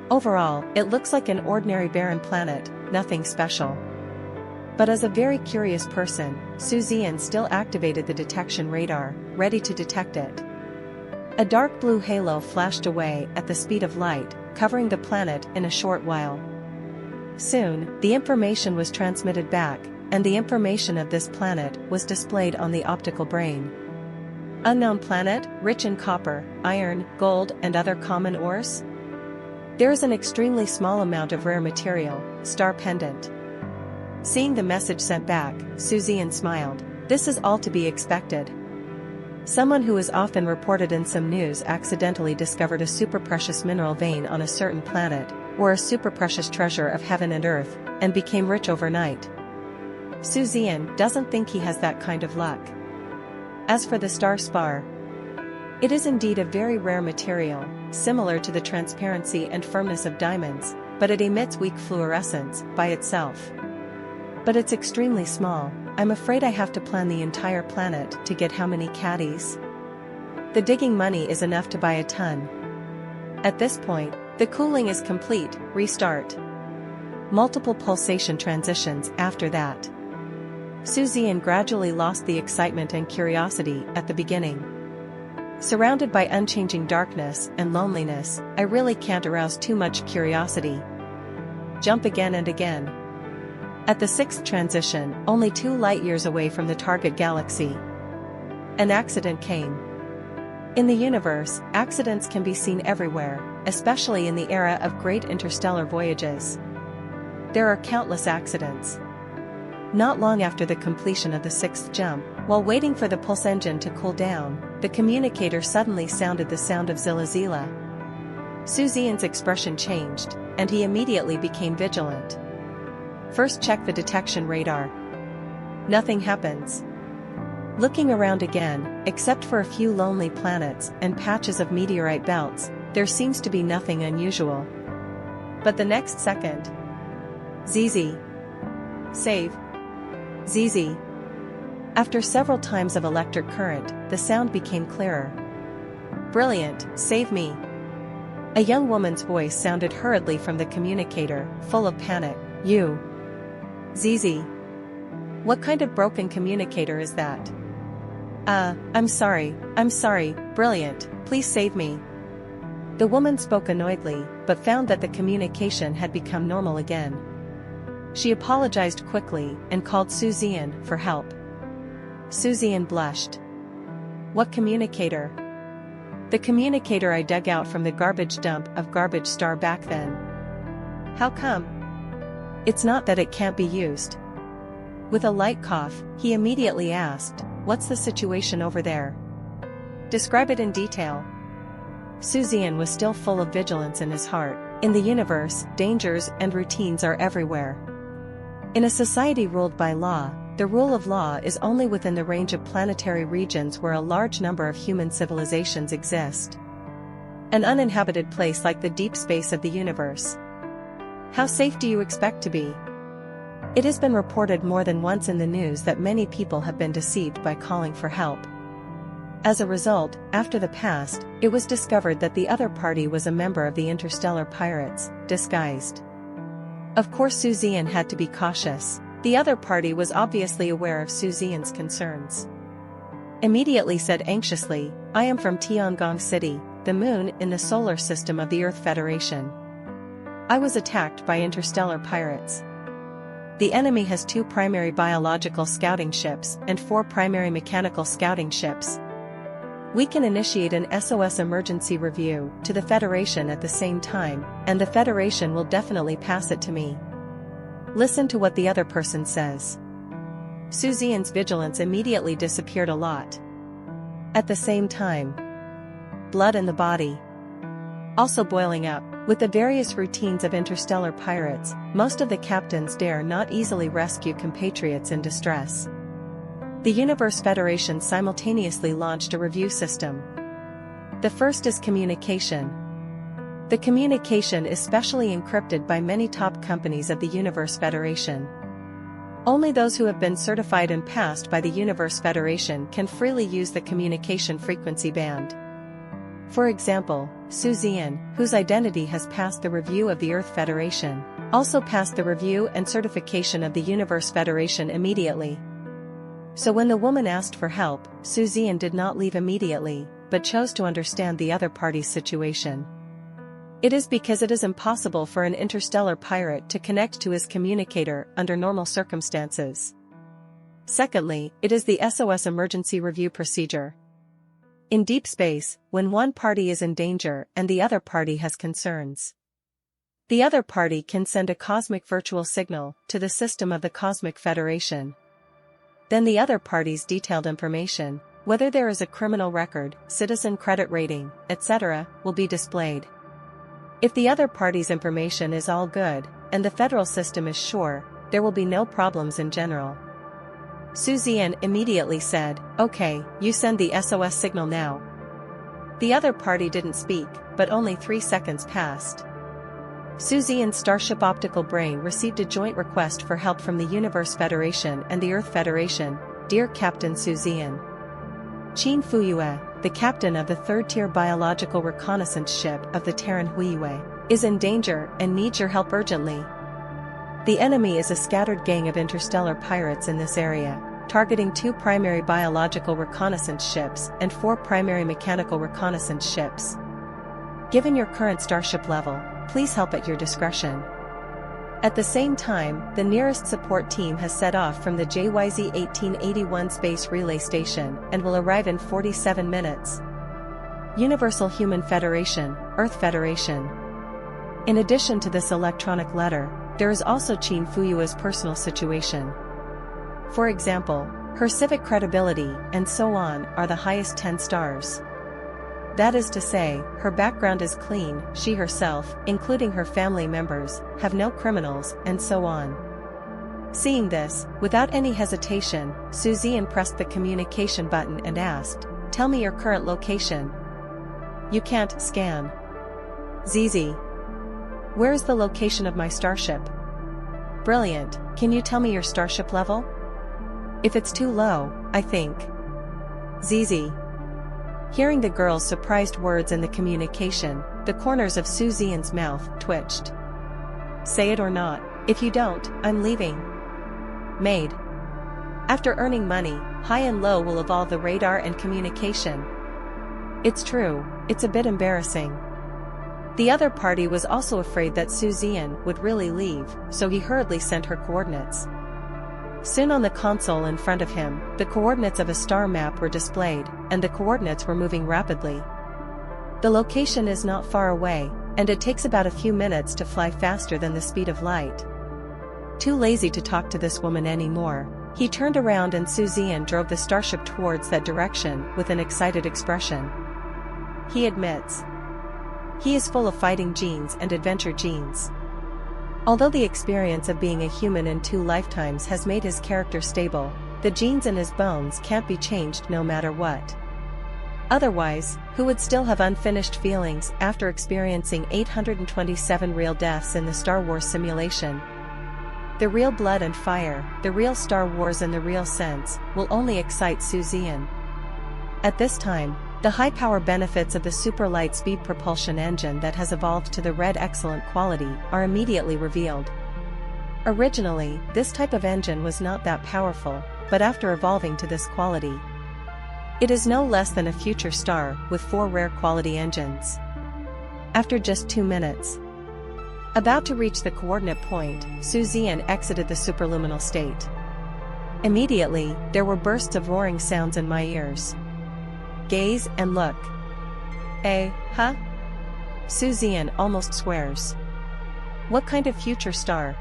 Overall, it looks like an ordinary barren planet, nothing special. But as a very curious person, Zian still activated the detection radar, ready to detect it. A dark blue halo flashed away at the speed of light, covering the planet in a short while. Soon, the information was transmitted back, and the information of this planet was displayed on the optical brain. Unknown planet, rich in copper, iron, gold, and other common ores? There is an extremely small amount of rare material, star pendant. Seeing the message sent back, Zian smiled. This is all to be expected. Someone who is often reported in some news accidentally discovered a super-precious mineral vein on a certain planet, or a super-precious treasure of heaven and earth, and became rich overnight. Zian doesn't think he has that kind of luck. As for the star spar, it is indeed a very rare material, similar to the transparency and firmness of diamonds, but it emits weak fluorescence by itself. But it's extremely small. I'm afraid I have to plan the entire planet to get how many caddies. The digging money is enough to buy a ton. At this point, the cooling is complete. Restart. Multiple pulsation transitions after that. Zian gradually lost the excitement and curiosity at the beginning. Surrounded by unchanging darkness and loneliness, I really can't arouse too much curiosity. Jump again and again. At the sixth transition, only 2 light-years away from the target galaxy, an accident came. In the universe, accidents can be seen everywhere, especially in the era of great interstellar voyages. There are countless accidents. Not long after the completion of the 6th jump, while waiting for the pulse engine to cool down, the communicator suddenly sounded the sound of zilla. Zian's expression changed, and he immediately became vigilant. First check the detection radar. Nothing happens. Looking around again, except for a few lonely planets and patches of meteorite belts, there seems to be nothing unusual. But the next second, ZZ. Save. ZZ. After several times of electric current, the sound became clearer. Brilliant, save me. A young woman's voice sounded hurriedly from the communicator, full of panic. You. ZZ. What kind of broken communicator is that? I'm sorry, brilliant, please save me. The woman spoke annoyedly, but found that the communication had become normal again. She apologized quickly and called Zian for help. Zian blushed. What communicator? The communicator I dug out from the garbage dump of Garbage Star back then. How come? It's not that it can't be used. With a light cough, he immediately asked, what's the situation over there? Describe it in detail. Zian was still full of vigilance in his heart. In the universe, dangers and routines are everywhere. In a society ruled by law, the rule of law is only within the range of planetary regions where a large number of human civilizations exist. An uninhabited place like the deep space of the universe. How safe do you expect to be? It has been reported more than once in the news that many people have been deceived by calling for help. As a result, after the past, it was discovered that the other party was a member of the interstellar pirates, disguised. Of course Zian had to be cautious. The other party was obviously aware of Zian's concerns. Immediately said anxiously, I am from Tiangong City, the moon in the solar system of the Earth Federation. I was attacked by interstellar pirates. The enemy has 2 primary biological scouting ships and 4 primary mechanical scouting ships. We can initiate an SOS emergency review to the Federation at the same time, and the Federation will definitely pass it to me. Listen to what the other person says. Zian's vigilance immediately disappeared a lot. At the same time, blood in the body also boiling up. With the various routines of interstellar pirates, most of the captains dare not easily rescue compatriots in distress. The Universe Federation simultaneously launched a review system. The first is communication. The communication is specially encrypted by many top companies of the Universe Federation. Only those who have been certified and passed by the Universe Federation can freely use the communication frequency band. For example, Zian, whose identity has passed the review of the Earth Federation, also passed the review and certification of the Universe Federation immediately. So when the woman asked for help, Zian did not leave immediately, but chose to understand the other party's situation. It is because it is impossible for an interstellar pirate to connect to his communicator under normal circumstances. Secondly, it is the SOS emergency review procedure. In deep space, when one party is in danger and the other party has concerns, the other party can send a cosmic virtual signal to the system of the Cosmic Federation. Then the other party's detailed information, whether there is a criminal record, citizen credit rating, etc., will be displayed. If the other party's information is all good, and the federal system is sure, there will be no problems in general. Zian immediately said, okay, you send the SOS signal now. The other party didn't speak, but only 3 seconds passed. Zian's Starship optical brain received a joint request for help from the Universe Federation and the Earth Federation. Dear Captain Zian, Qin Fuyue, the captain of the 3rd-tier biological reconnaissance ship of the Terran Huiyue, is in danger and needs your help urgently. The enemy is a scattered gang of interstellar pirates in this area, targeting 2 primary biological reconnaissance ships and 4 primary mechanical reconnaissance ships. Given your current starship level, please help at your discretion. At the same time, the nearest support team has set off from the JYZ 1881 Space Relay Station and will arrive in 47 minutes. Universal Human Federation, Earth Federation. In addition to this electronic letter, there is also Qin Fuyua's personal situation. For example, her civic credibility and so on are the highest 10 stars. That is to say, her background is clean, she herself, including her family members, have no criminals, and so on. Seeing this, without any hesitation, Zian pressed the communication button and asked, "Tell me your current location." "You can't scan." "ZZ. Where is the location of my starship?" "Brilliant, can you tell me your starship level?" "If it's too low, I think." "ZZ." Hearing the girl's surprised words in the communication, the corners of Zian's mouth twitched. "Say it or not, if you don't, I'm leaving." "Made." After earning money, high and low will evolve the radar and communication. It's true, it's a bit embarrassing. The other party was also afraid that Zian would really leave, so he hurriedly sent her coordinates. Soon on the console in front of him, the coordinates of a star map were displayed, and the coordinates were moving rapidly. The location is not far away, and it takes about a few minutes to fly faster than the speed of light. Too lazy to talk to this woman anymore, he turned around and Zian drove the starship towards that direction with an excited expression. He admits he is full of fighting genes and adventure genes. Although the experience of being a human in 2 lifetimes has made his character stable, the genes in his bones can't be changed no matter what. Otherwise, who would still have unfinished feelings after experiencing 827 real deaths in the Star Wars simulation? The real blood and fire, the real Star Wars in the real sense, will only excite Zian. At this time, the high-power benefits of the super light-speed propulsion engine that has evolved to the red excellent quality are immediately revealed. Originally, this type of engine was not that powerful, but after evolving to this quality, it is no less than a future star with 4 rare quality engines. After just 2 minutes, about to reach the coordinate point, Zian exited the superluminal state. Immediately, there were bursts of roaring sounds in my ears. Gaze and look. Huh? Zian almost swears. What kind of future star?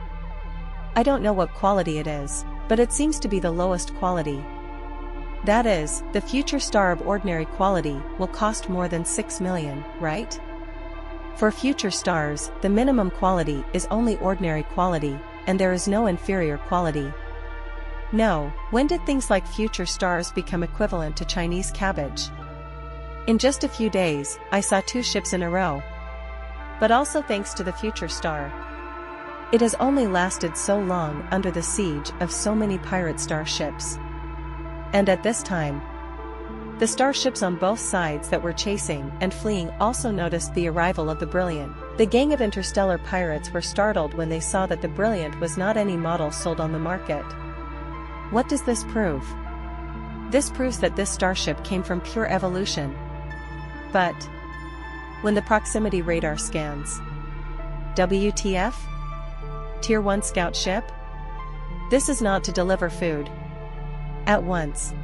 I don't know what quality it is, but it seems to be the lowest quality. That is, the future star of ordinary quality will cost more than 6 million, right? For future stars, the minimum quality is only ordinary quality, and there is no inferior quality. No, when did things like future stars become equivalent to Chinese cabbage? In just a few days, I saw 2 ships in a row. But also thanks to the future star. It has only lasted so long under the siege of so many pirate starships. And at this time, the starships on both sides that were chasing and fleeing also noticed the arrival of the Brilliant. The gang of interstellar pirates were startled when they saw that the Brilliant was not any model sold on the market. What does this prove? This proves that this starship came from pure evolution. But when the proximity radar scans, WTF? Tier 1 scout ship? This is not to deliver food. At once,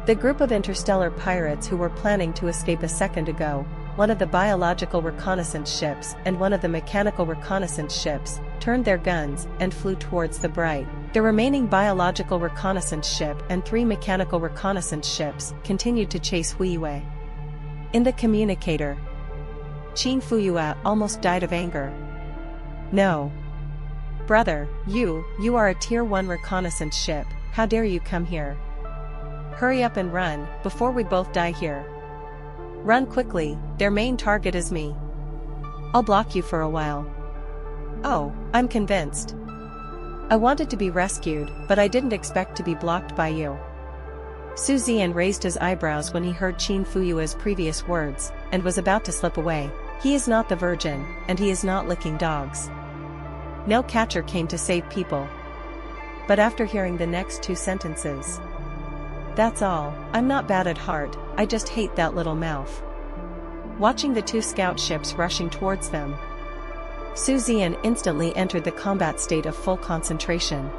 the group of interstellar pirates who were planning to escape a second ago, one of the biological reconnaissance ships and one of the mechanical reconnaissance ships, turned their guns and flew towards the bright. The remaining biological reconnaissance ship and 3 mechanical reconnaissance ships continued to chase Huiyue. In the communicator, Qin Fuyua almost died of anger. No. Brother, you are a Tier 1 reconnaissance ship, how dare you come here? Hurry up and run, before we both die here. Run quickly, their main target is me. I'll block you for a while. Oh, I'm convinced. I wanted to be rescued, but I didn't expect to be blocked by you. Zian raised his eyebrows when he heard Qin Fuyua's previous words, and was about to slip away. He is not the virgin, and he is not licking dogs. No catcher came to save people. But after hearing the next two sentences, "That's all, I'm not bad at heart, I just hate that little mouth." Watching the two scout ships rushing towards them, Zian instantly entered the combat state of full concentration.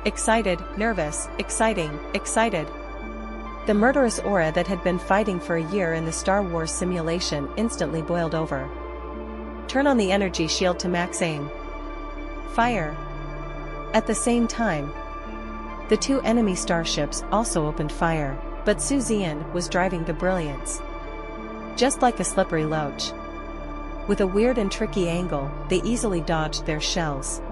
Excited, nervous, exciting, excited. The murderous aura that had been fighting for a year in the Star Wars simulation instantly boiled over. Turn on the energy shield to max aim. Fire. At the same time, the two enemy starships also opened fire, but Zian was driving the Brilliance. Just like a slippery loach. With a weird and tricky angle, they easily dodged their shells.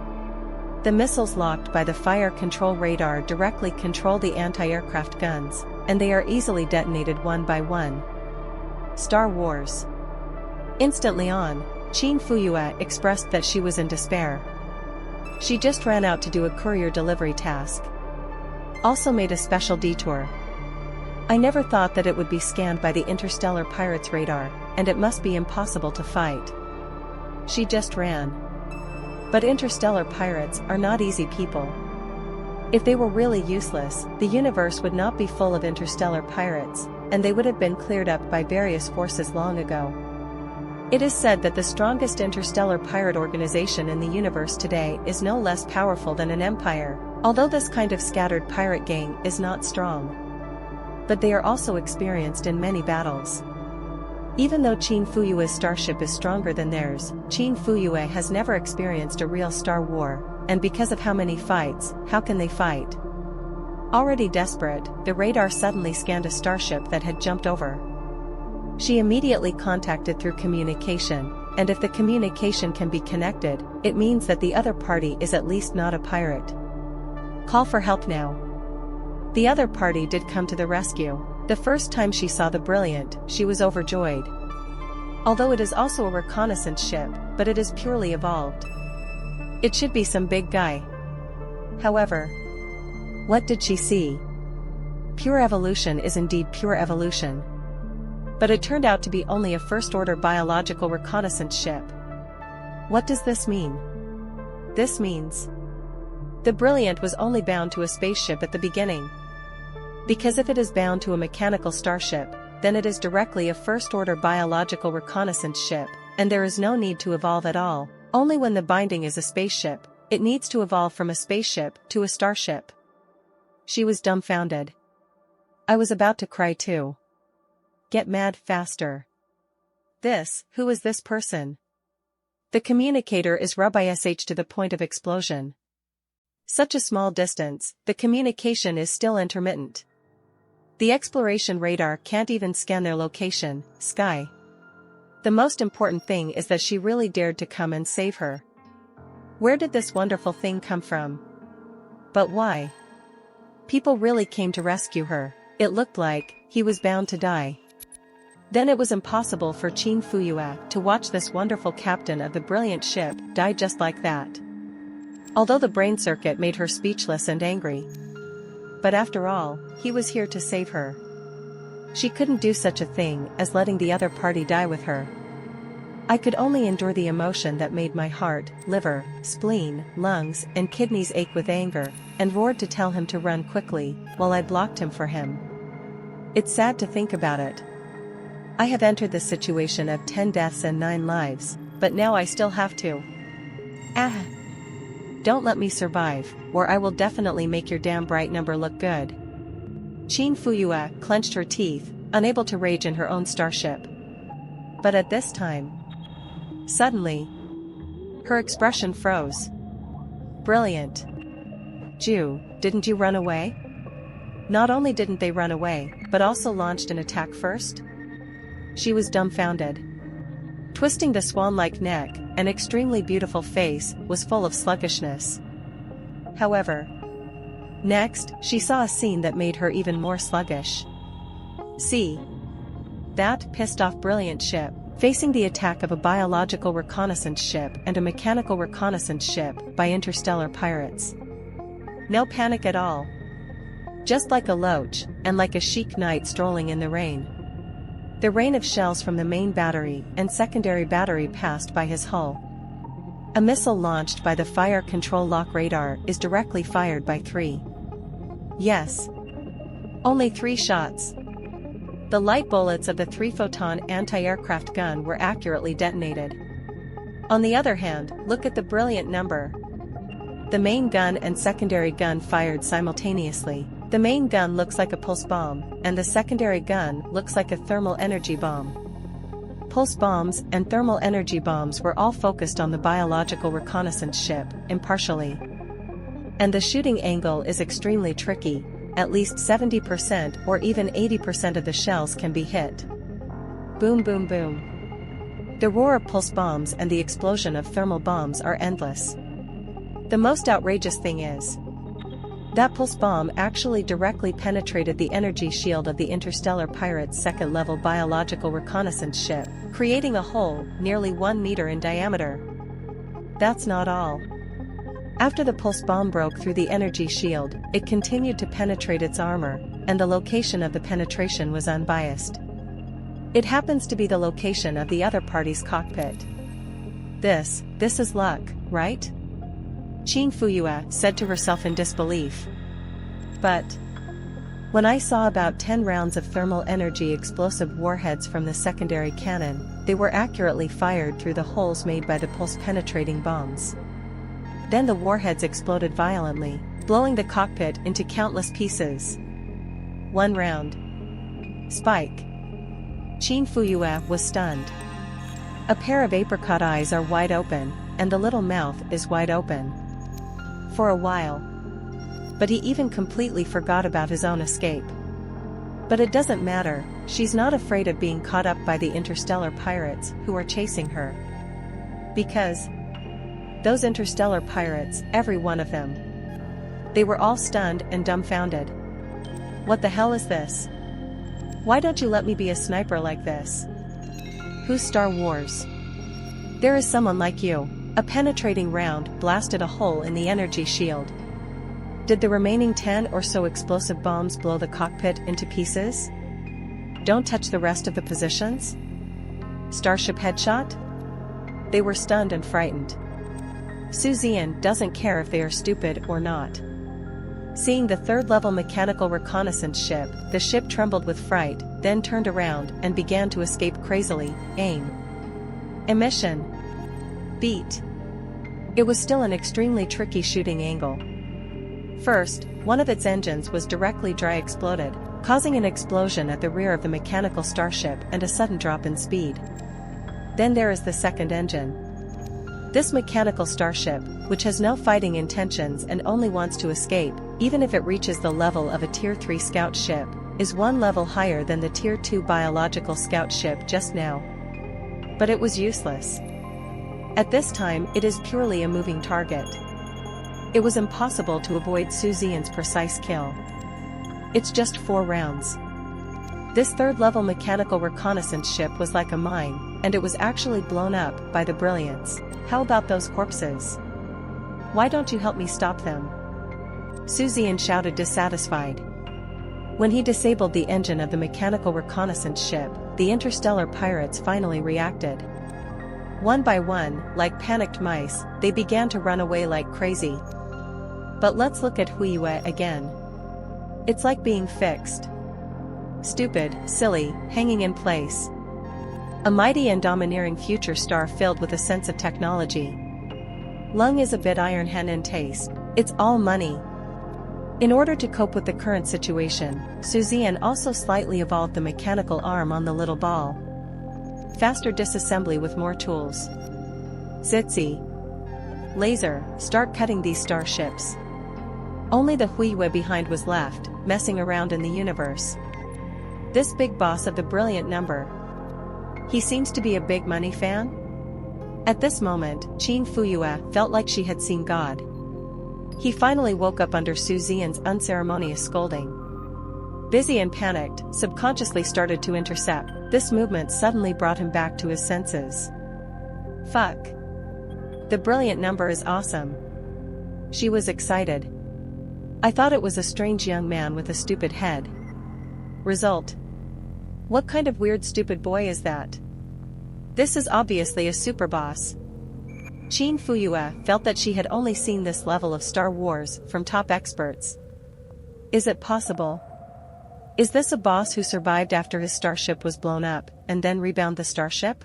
The missiles locked by the fire control radar directly control the anti-aircraft guns, and they are easily detonated one by one. Star Wars. Instantly on, Qin Fuyue expressed that she was in despair. She just ran out to do a courier delivery task. Also made a special detour. I never thought that it would be scanned by the interstellar pirates radar, and it must be impossible to fight. She just ran. But interstellar pirates are not easy people. If they were really useless, the universe would not be full of interstellar pirates, and they would have been cleared up by various forces long ago. It is said that the strongest interstellar pirate organization in the universe today is no less powerful than an empire, although this kind of scattered pirate gang is not strong. But they are also experienced in many battles. Even though Qin Fuyue's starship is stronger than theirs, Qin Fuyue has never experienced a real star war, and because of how many fights, how can they fight? Already desperate, the radar suddenly scanned a starship that had jumped over. She immediately contacted through communication, and if the communication can be connected, it means that the other party is at least not a pirate. Call for help now. The other party did come to the rescue. The first time she saw the Brilliant, she was overjoyed. Although it is also a reconnaissance ship, but it is purely evolved. It should be some big guy. However, what did she see? Pure evolution is indeed pure evolution. But it turned out to be only a first-order biological reconnaissance ship. What does this mean? This means the Brilliant was only bound to a spaceship at the beginning. Because if it is bound to a mechanical starship, then it is directly a first-order biological reconnaissance ship, and there is no need to evolve at all. Only when the binding is a spaceship, it needs to evolve from a spaceship to a starship. She was dumbfounded. I was about to cry too. Get mad faster. Who is this person? The communicator is sh to the point of explosion. Such a small distance, the communication is still intermittent. The exploration radar can't even scan their location, sky. The most important thing is that she really dared to come and save her. Where did this wonderful thing come from? But why? People really came to rescue her. It looked like he was bound to die. Then it was impossible for Qin Fuyue to watch this wonderful captain of the brilliant ship die just like that. Although the brain circuit made her speechless and angry. But after all, he was here to save her. She couldn't do such a thing as letting the other party die with her. I could only endure the emotion that made my heart, liver, spleen, lungs, and kidneys ache with anger, and roared to tell him to run quickly, while I blocked him for him. It's sad to think about it. I have entered the situation of 10 deaths and 9 lives, but now I still have to. Don't let me survive, or I will definitely make your damn bright number look good. Qin Fuyue clenched her teeth, unable to rage in her own starship. But at this time, suddenly, her expression froze. Brilliant. Ju, didn't you run away? Not only didn't they run away, but also launched an attack first? She was dumbfounded. Twisting the swan-like neck, an extremely beautiful face was full of sluggishness. However, next, she saw a scene that made her even more sluggish. See? That pissed-off brilliant ship, facing the attack of a biological reconnaissance ship and a mechanical reconnaissance ship by interstellar pirates. No panic at all. Just like a loach, and like a chic knight strolling in the rain. The rain of shells from the main battery and secondary battery passed by his hull. A missile launched by the Fire Control Lock radar is directly fired by 3. Yes. Only 3 shots. The light bullets of the 3-photon anti-aircraft gun were accurately detonated. On the other hand, look at the brilliant number. The main gun and secondary gun fired simultaneously. The main gun looks like a pulse bomb, and the secondary gun looks like a thermal energy bomb. Pulse bombs and thermal energy bombs were all focused on the biological reconnaissance ship, impartially. And the shooting angle is extremely tricky, at least 70% or even 80% of the shells can be hit. Boom boom boom. The roar of pulse bombs and the explosion of thermal bombs are endless. The most outrageous thing is that pulse bomb actually directly penetrated the energy shield of the interstellar pirate's second-level biological reconnaissance ship, creating a hole nearly 1 meter in diameter. That's not all. After the pulse bomb broke through the energy shield, it continued to penetrate its armor, and the location of the penetration was unbiased. It happens to be the location of the other party's cockpit. This is luck, right? Qin Fuyue said to herself in disbelief. But when I saw about 10 rounds of thermal energy explosive warheads from the secondary cannon, they were accurately fired through the holes made by the pulse-penetrating bombs. Then the warheads exploded violently, blowing the cockpit into countless pieces. 1 round. Spike. Qin Fuyue was stunned. A pair of apricot eyes are wide open, and the little mouth is wide open. For a while. But he even completely forgot about his own escape. But it doesn't matter, she's not afraid of being caught up by the interstellar pirates who are chasing her. Because those interstellar pirates, every one of them, they were all stunned and dumbfounded. What the hell is this? Why don't you let me be a sniper like this? Who's Star Wars? There is someone like you. A penetrating round blasted a hole in the energy shield. Did the remaining 10 or so explosive bombs blow the cockpit into pieces? Don't touch the rest of the positions? Starship headshot? They were stunned and frightened. Zian doesn't care if they are stupid or not. Seeing the third-level mechanical reconnaissance ship, the ship trembled with fright, then turned around and began to escape crazily. Aim. Emission. Beat. It was still an extremely tricky shooting angle. First, one of its engines was directly dry exploded, causing an explosion at the rear of the mechanical starship and a sudden drop in speed. Then there is the second engine. This mechanical starship, which has no fighting intentions and only wants to escape, even if it reaches the level of a Tier 3 scout ship, is 1 level higher than the Tier 2 biological scout ship just now. But it was useless. At this time it is purely a moving target. It was impossible to avoid Zian's precise kill. It's just 4 rounds. This third-level mechanical reconnaissance ship was like a mine, and it was actually blown up by the brilliance. How about those corpses? Why don't you help me stop them? Zian shouted dissatisfied. When he disabled the engine of the mechanical reconnaissance ship, the interstellar pirates finally reacted. One by one, like panicked mice, they began to run away like crazy. But let's look at Fuyue again. It's like being fixed. Stupid, silly, hanging in place. A mighty and domineering future star filled with a sense of technology. Lung is a bit iron hen in taste, it's all money. In order to cope with the current situation, Zian also slightly evolved the mechanical arm on the little ball. Faster disassembly with more tools. Zitzi. Laser, start cutting these starships. Only the Fuyue behind was left, messing around in the universe. This big boss of the brilliant number. He seems to be a big money fan? At this moment, Qin Fuyue felt like she had seen God. He finally woke up under Zian's unceremonious scolding. Busy and panicked, subconsciously started to intercept. This movement suddenly brought him back to his senses. Fuck. The brilliant number is awesome. She was excited. I thought it was a strange young man with a stupid head. Result. What kind of weird stupid boy is that? This is obviously a super boss. Qin Fuyue felt that she had only seen this level of Star Wars from top experts. Is it possible? Is this a boss who survived after his starship was blown up, and then rebound the starship?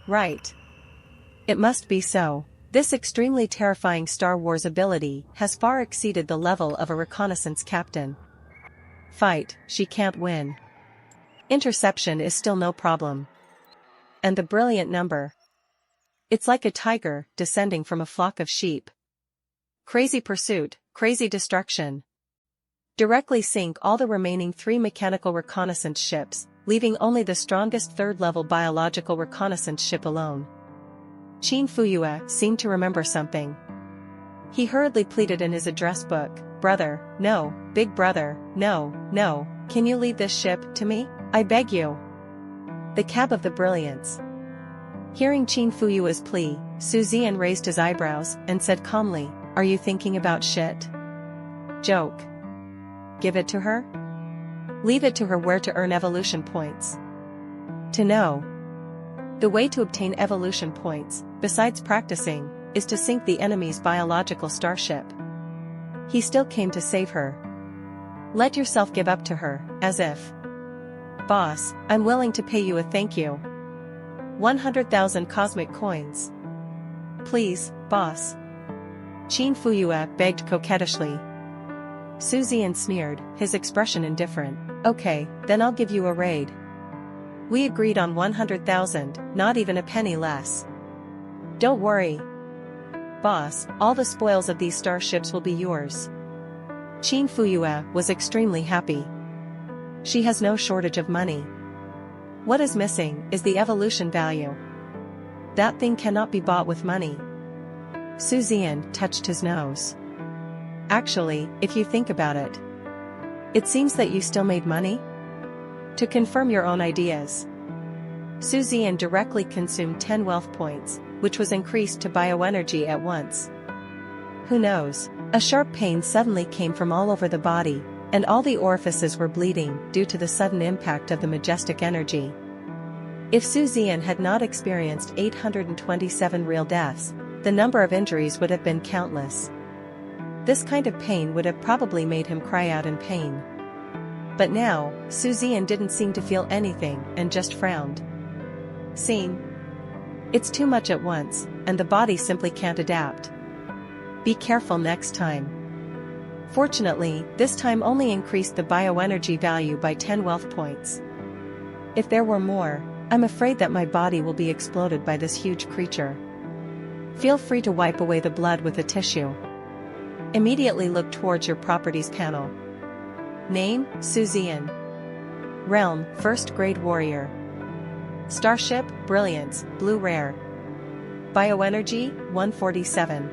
Right. It must be so. This extremely terrifying Star Wars ability has far exceeded the level of a reconnaissance captain. Fight, she can't win. Interception is still no problem. And the brilliant number. It's like a tiger descending from a flock of sheep. Crazy pursuit, crazy destruction. Directly sink all the remaining 3 mechanical reconnaissance ships, leaving only the strongest 3rd-level biological reconnaissance ship alone. Qin Fuyue seemed to remember something. He hurriedly pleaded in his address book, "Brother, no, big brother, no, no, can you leave this ship to me? I beg you." The cab of the brilliance. Hearing Qin Fuyue's plea, Zian raised his eyebrows and said calmly, "Are you thinking about shit? Joke. Give it to her? Leave it to her where to earn evolution points. To know. The way to obtain evolution points, besides practicing, is to sink the enemy's biological starship." He still came to save her. Let yourself give up to her, as if. "Boss, I'm willing to pay you a thank you. 100,000 cosmic coins. Please, boss." Qin Fuyue begged coquettishly. Zian sneered, his expression indifferent. "Okay, then I'll give you a raid. We agreed on 100,000, not even a penny less. Don't worry. Boss, all the spoils of these starships will be yours." Qin Fuyue was extremely happy. She has no shortage of money. What is missing is the evolution value. That thing cannot be bought with money. Zian touched his nose. Actually, if you think about it, it seems that you still made money? To confirm your own ideas. Zian directly consumed 10 wealth points, which was increased to bioenergy at once. Who knows? A sharp pain suddenly came from all over the body, and all the orifices were bleeding due to the sudden impact of the majestic energy. If Zian had not experienced 827 real deaths, the number of injuries would have been countless. This kind of pain would have probably made him cry out in pain. But now, Zian didn't seem to feel anything and just frowned. Scene. It's too much at once, and the body simply can't adapt. Be careful next time. Fortunately, this time only increased the bioenergy value by 10 wealth points. If there were more, I'm afraid that my body will be exploded by this huge creature. Feel free to wipe away the blood with a tissue. Immediately look towards your properties panel. Name, Zian. Realm, 1st grade warrior. Starship, Brilliance, Blue Rare. Bioenergy, 147.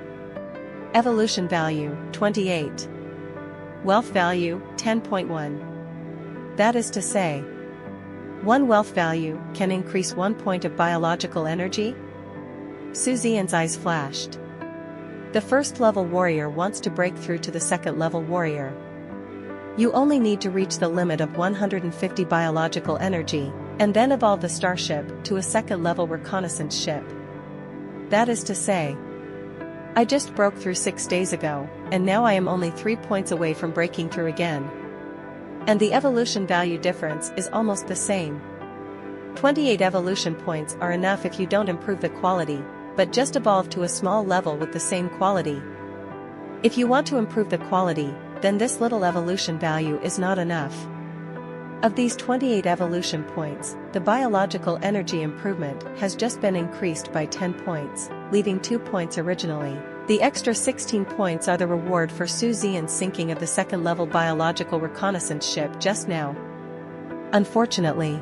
Evolution value, 28. Wealth value, 10.1. That is to say, 1 wealth value can increase 1 point of biological energy? Zian's eyes flashed. The 1st-level warrior wants to break through to the 2nd-level warrior. You only need to reach the limit of 150 biological energy, and then evolve the starship to a 2nd-level reconnaissance ship. That is to say, I just broke through 6 days ago, and now I am only 3 points away from breaking through again. And the evolution value difference is almost the same. 28 evolution points are enough if you don't improve the quality, but just evolve to a small level with the same quality. If you want to improve the quality, then this little evolution value is not enough. Of these 28 evolution points, the biological energy improvement has just been increased by 10 points, leaving 2 points originally. The extra 16 points are the reward for Zian's sinking of the 2nd-level biological reconnaissance ship just now. Unfortunately,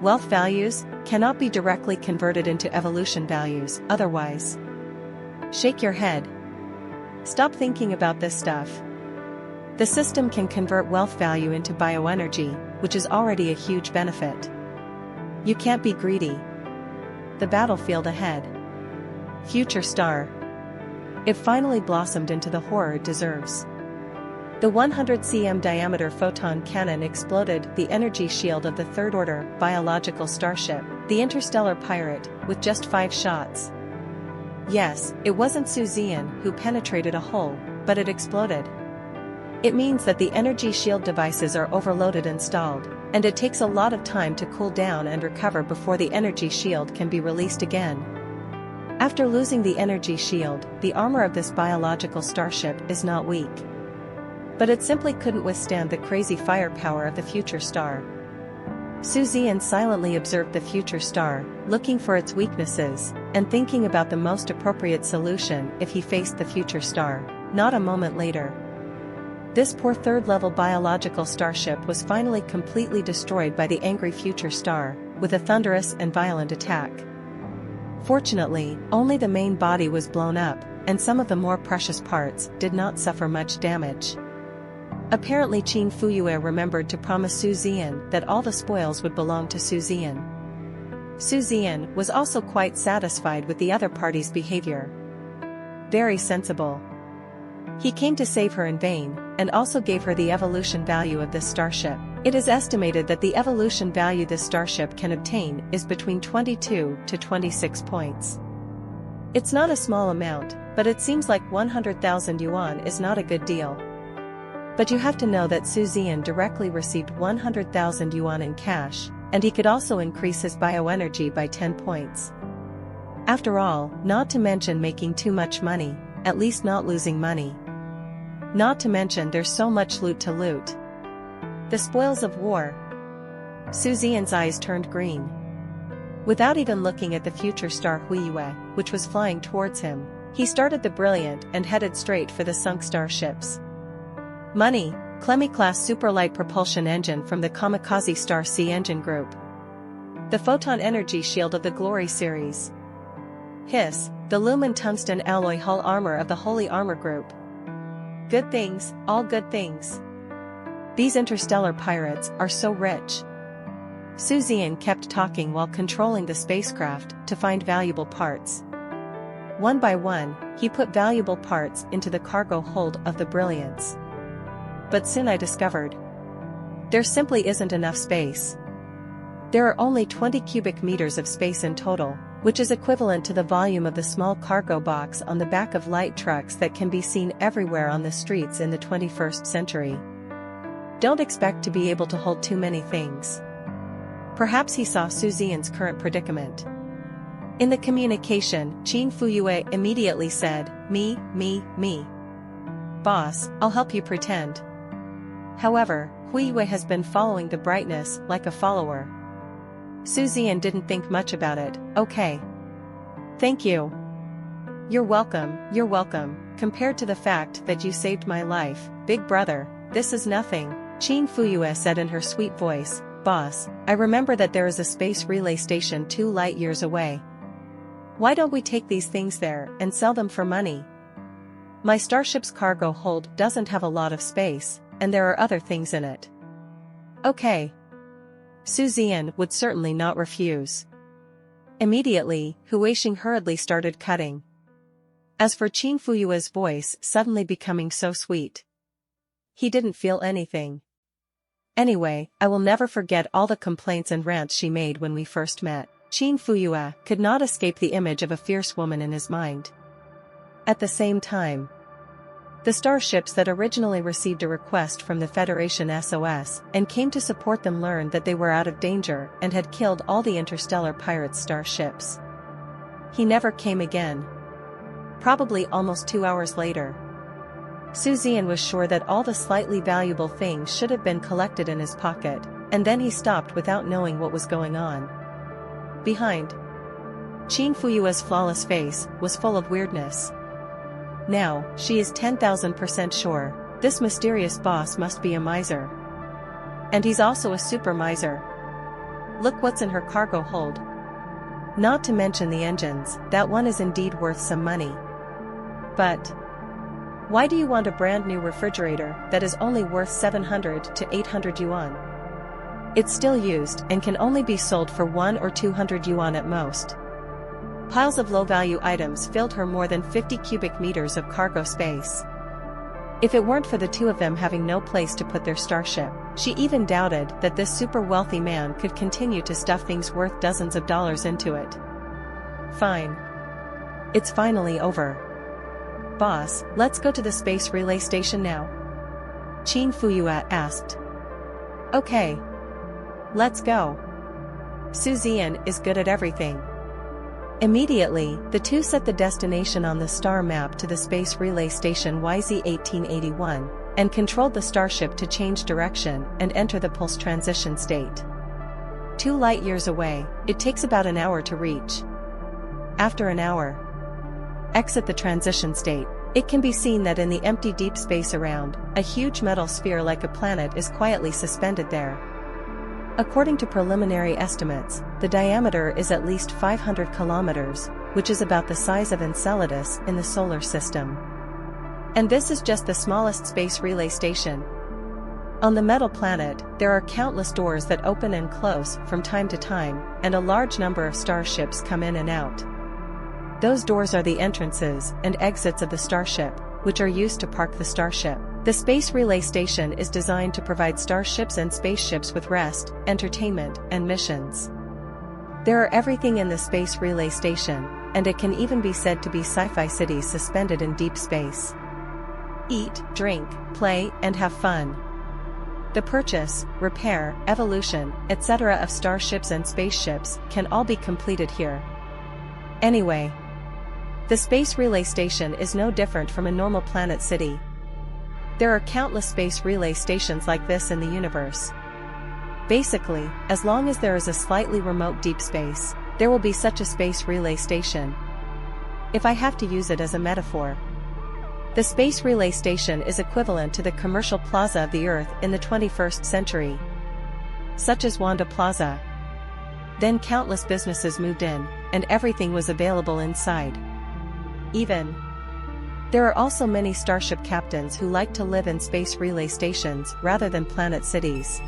wealth values cannot be directly converted into evolution values otherwise. Shake your head. Stop thinking about this stuff. The system can convert wealth value into bioenergy, which is already a huge benefit. You can't be greedy. The battlefield ahead. Future star. It finally blossomed into the horror it deserves. The 100 cm diameter photon cannon exploded the energy shield of the 3rd order biological starship, the interstellar pirate, with just 5 shots. Yes, it wasn't Zian who penetrated a hole, but it exploded. It means that the energy shield devices are overloaded and stalled, and it takes a lot of time to cool down and recover before the energy shield can be released again. After losing the energy shield, the armor of this biological starship is not weak. But it simply couldn't withstand the crazy firepower of the future star. Zian silently observed the future star, looking for its weaknesses, and thinking about the most appropriate solution if he faced the future star. Not a moment later, this poor third-level biological starship was finally completely destroyed by the angry future star, with a thunderous and violent attack. Fortunately, only the main body was blown up, and some of the more precious parts did not suffer much damage. Apparently Qin Fuyue remembered to promise Zian that all the spoils would belong to Zian. Zian was also quite satisfied with the other party's behavior. Very sensible. He came to save her in vain, and also gave her the evolution value of this starship. It is estimated that the evolution value this starship can obtain is between 22 to 26 points. It's not a small amount, but it seems like 100,000 yuan is not a good deal. But you have to know that Zian directly received 100,000 yuan in cash, and he could also increase his bioenergy by 10 points. After all, not to mention making too much money, at least not losing money. Not to mention there's so much loot to loot. The spoils of war. Zian's eyes turned green. Without even looking at the future star Huiyue, which was flying towards him, he started the brilliant and headed straight for the sunk starships. Money, Clemi-class superlight propulsion engine from the Kamikaze Star C engine group. The photon energy shield of the Glory series. Hiss, the Lumen tungsten alloy hull armor of the Holy Armor group. Good things, all good things. These interstellar pirates are so rich. Zian kept talking while controlling the spacecraft to find valuable parts. One by one, he put valuable parts into the cargo hold of the Brilliance. But soon I discovered there simply isn't enough space. There are only 20 cubic meters of space in total, which is equivalent to the volume of the small cargo box on the back of light trucks that can be seen everywhere on the streets in the 21st century. Don't expect to be able to hold too many things. Perhaps he saw Zian's current predicament. In the communication, Qin Fuyue immediately said, Me. Boss, I'll help you pretend. However, Huiyue has been following the brightness like a follower. Zian didn't think much about it. Okay. Thank you. You're welcome, compared to the fact that you saved my life, big brother, this is nothing, Qin Fuyue said in her sweet voice. Boss, I remember that there is a space relay station 2 light years away. Why don't we take these things there and sell them for money? My starship's cargo hold doesn't have a lot of space, and there are other things in it. Okay. Zian would certainly not refuse. Immediately, Huixing hurriedly started cutting. As for Qin Fuyue's voice suddenly becoming so sweet, he didn't feel anything. Anyway, I will never forget all the complaints and rants she made when we first met. Qin Fuyue could not escape the image of a fierce woman in his mind. At the same time, the starships that originally received a request from the Federation SOS and came to support them learned that they were out of danger and had killed all the interstellar pirates' starships. He never came again. Probably almost 2 hours later. Zian was sure that all the slightly valuable things should have been collected in his pocket, and then he stopped without knowing what was going on. Behind Qin Fuyue's flawless face was full of weirdness. Now, she is 10,000% sure, this mysterious boss must be a miser. And he's also a super miser. Look what's in her cargo hold. Not to mention the engines, that one is indeed worth some money. But why do you want a brand new refrigerator that is only worth 700 to 800 yuan? It's still used and can only be sold for 1 or 200 yuan at most. Piles of low-value items filled her more than 50 cubic meters of cargo space. If it weren't for the two of them having no place to put their starship, she even doubted that this super wealthy man could continue to stuff things worth dozens of dollars into it. Fine. It's finally over. Boss, let's go to the space relay station now. Qin Fuyue asked. Okay. Let's go. Zian is good at everything. Immediately, the two set the destination on the star map to the space relay station YZ-1881, and controlled the starship to change direction and enter the pulse transition state. 2 light-years away, it takes about an hour to reach. After an hour, exit the transition state. It can be seen that in the empty deep space around, a huge metal sphere like a planet is quietly suspended there. According to preliminary estimates, the diameter is at least 500 kilometers, which is about the size of Enceladus in the solar system. And this is just the smallest space relay station. On the metal planet, there are countless doors that open and close from time to time, and a large number of starships come in and out. Those doors are the entrances and exits of the starship, which are used to park the starship. The space relay station is designed to provide starships and spaceships with rest, entertainment, and missions. There are everything in the space relay station, and it can even be said to be sci-fi cities suspended in deep space. Eat, drink, play, and have fun. The purchase, repair, evolution, etc. of starships and spaceships can all be completed here. Anyway, the space relay station is no different from a normal planet city. There are countless space relay stations like this in the universe. Basically, as long as there is a slightly remote deep space, there will be such a space relay station. If I have to use it as a metaphor, the space relay station is equivalent to the commercial plaza of the Earth in the 21st century, such as Wanda Plaza. Then countless businesses moved in, and everything was available inside. There are also many starship captains who like to live in space relay stations rather than planet cities.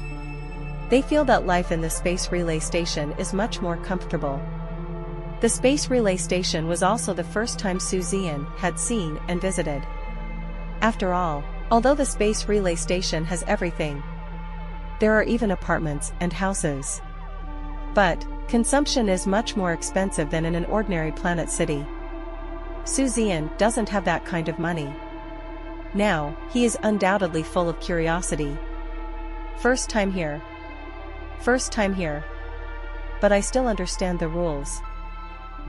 They feel that life in the space relay station is much more comfortable. The space relay station was also the first time Zian had seen and visited. After all, although the space relay station has everything, there are even apartments and houses. But consumption is much more expensive than in an ordinary planet city. Zian doesn't have that kind of money. Now, he is undoubtedly full of curiosity. First time here. But I still understand the rules.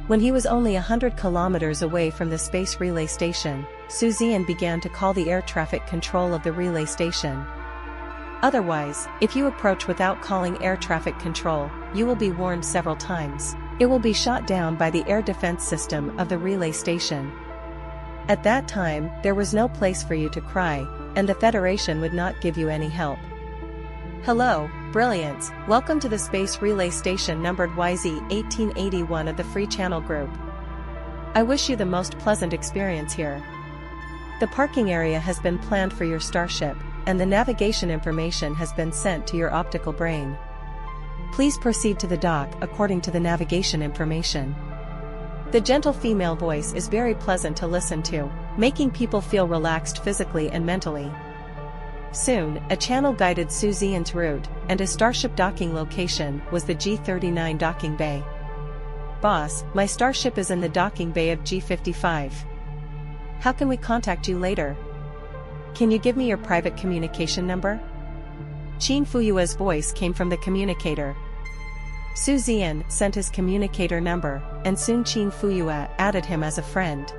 When he was only 100 kilometers away from the space relay station, Zian began to call the air traffic control of the relay station. Otherwise, if you approach without calling air traffic control, you will be warned several times. It will be shot down by the air defense system of the relay station. At that time, there was no place for you to cry, and the Federation would not give you any help. Hello, Brilliance, welcome to the space relay station numbered YZ-1881 of the Free Channel Group. I wish you the most pleasant experience here. The parking area has been planned for your starship, and the navigation information has been sent to your optical brain. Please proceed to the dock according to the navigation information. The gentle female voice is very pleasant to listen to, making people feel relaxed physically and mentally. Soon, a channel guided Zian's route, and a starship docking location was the G39 docking bay. Boss, my starship is in the docking bay of G55. How can we contact you later? Can you give me your private communication number? Qin Fuyue's voice came from the communicator. Zian sent his communicator number, and soon Qin Fuyue added him as a friend.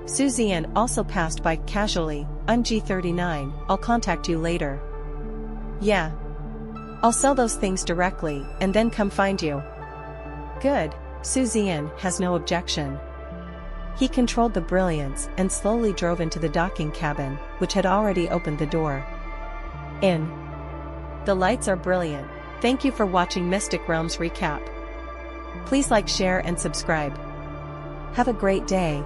Zian also passed by casually, I'm G39, I'll contact you later. Yeah. I'll sell those things directly, and then come find you. Good. Zian has no objection. He controlled the Brilliance and slowly drove into the docking cabin, which had already opened the door. In. The lights are brilliant. Thank you for watching Mystic Realms Recap. Please like, share and subscribe. Have a great day.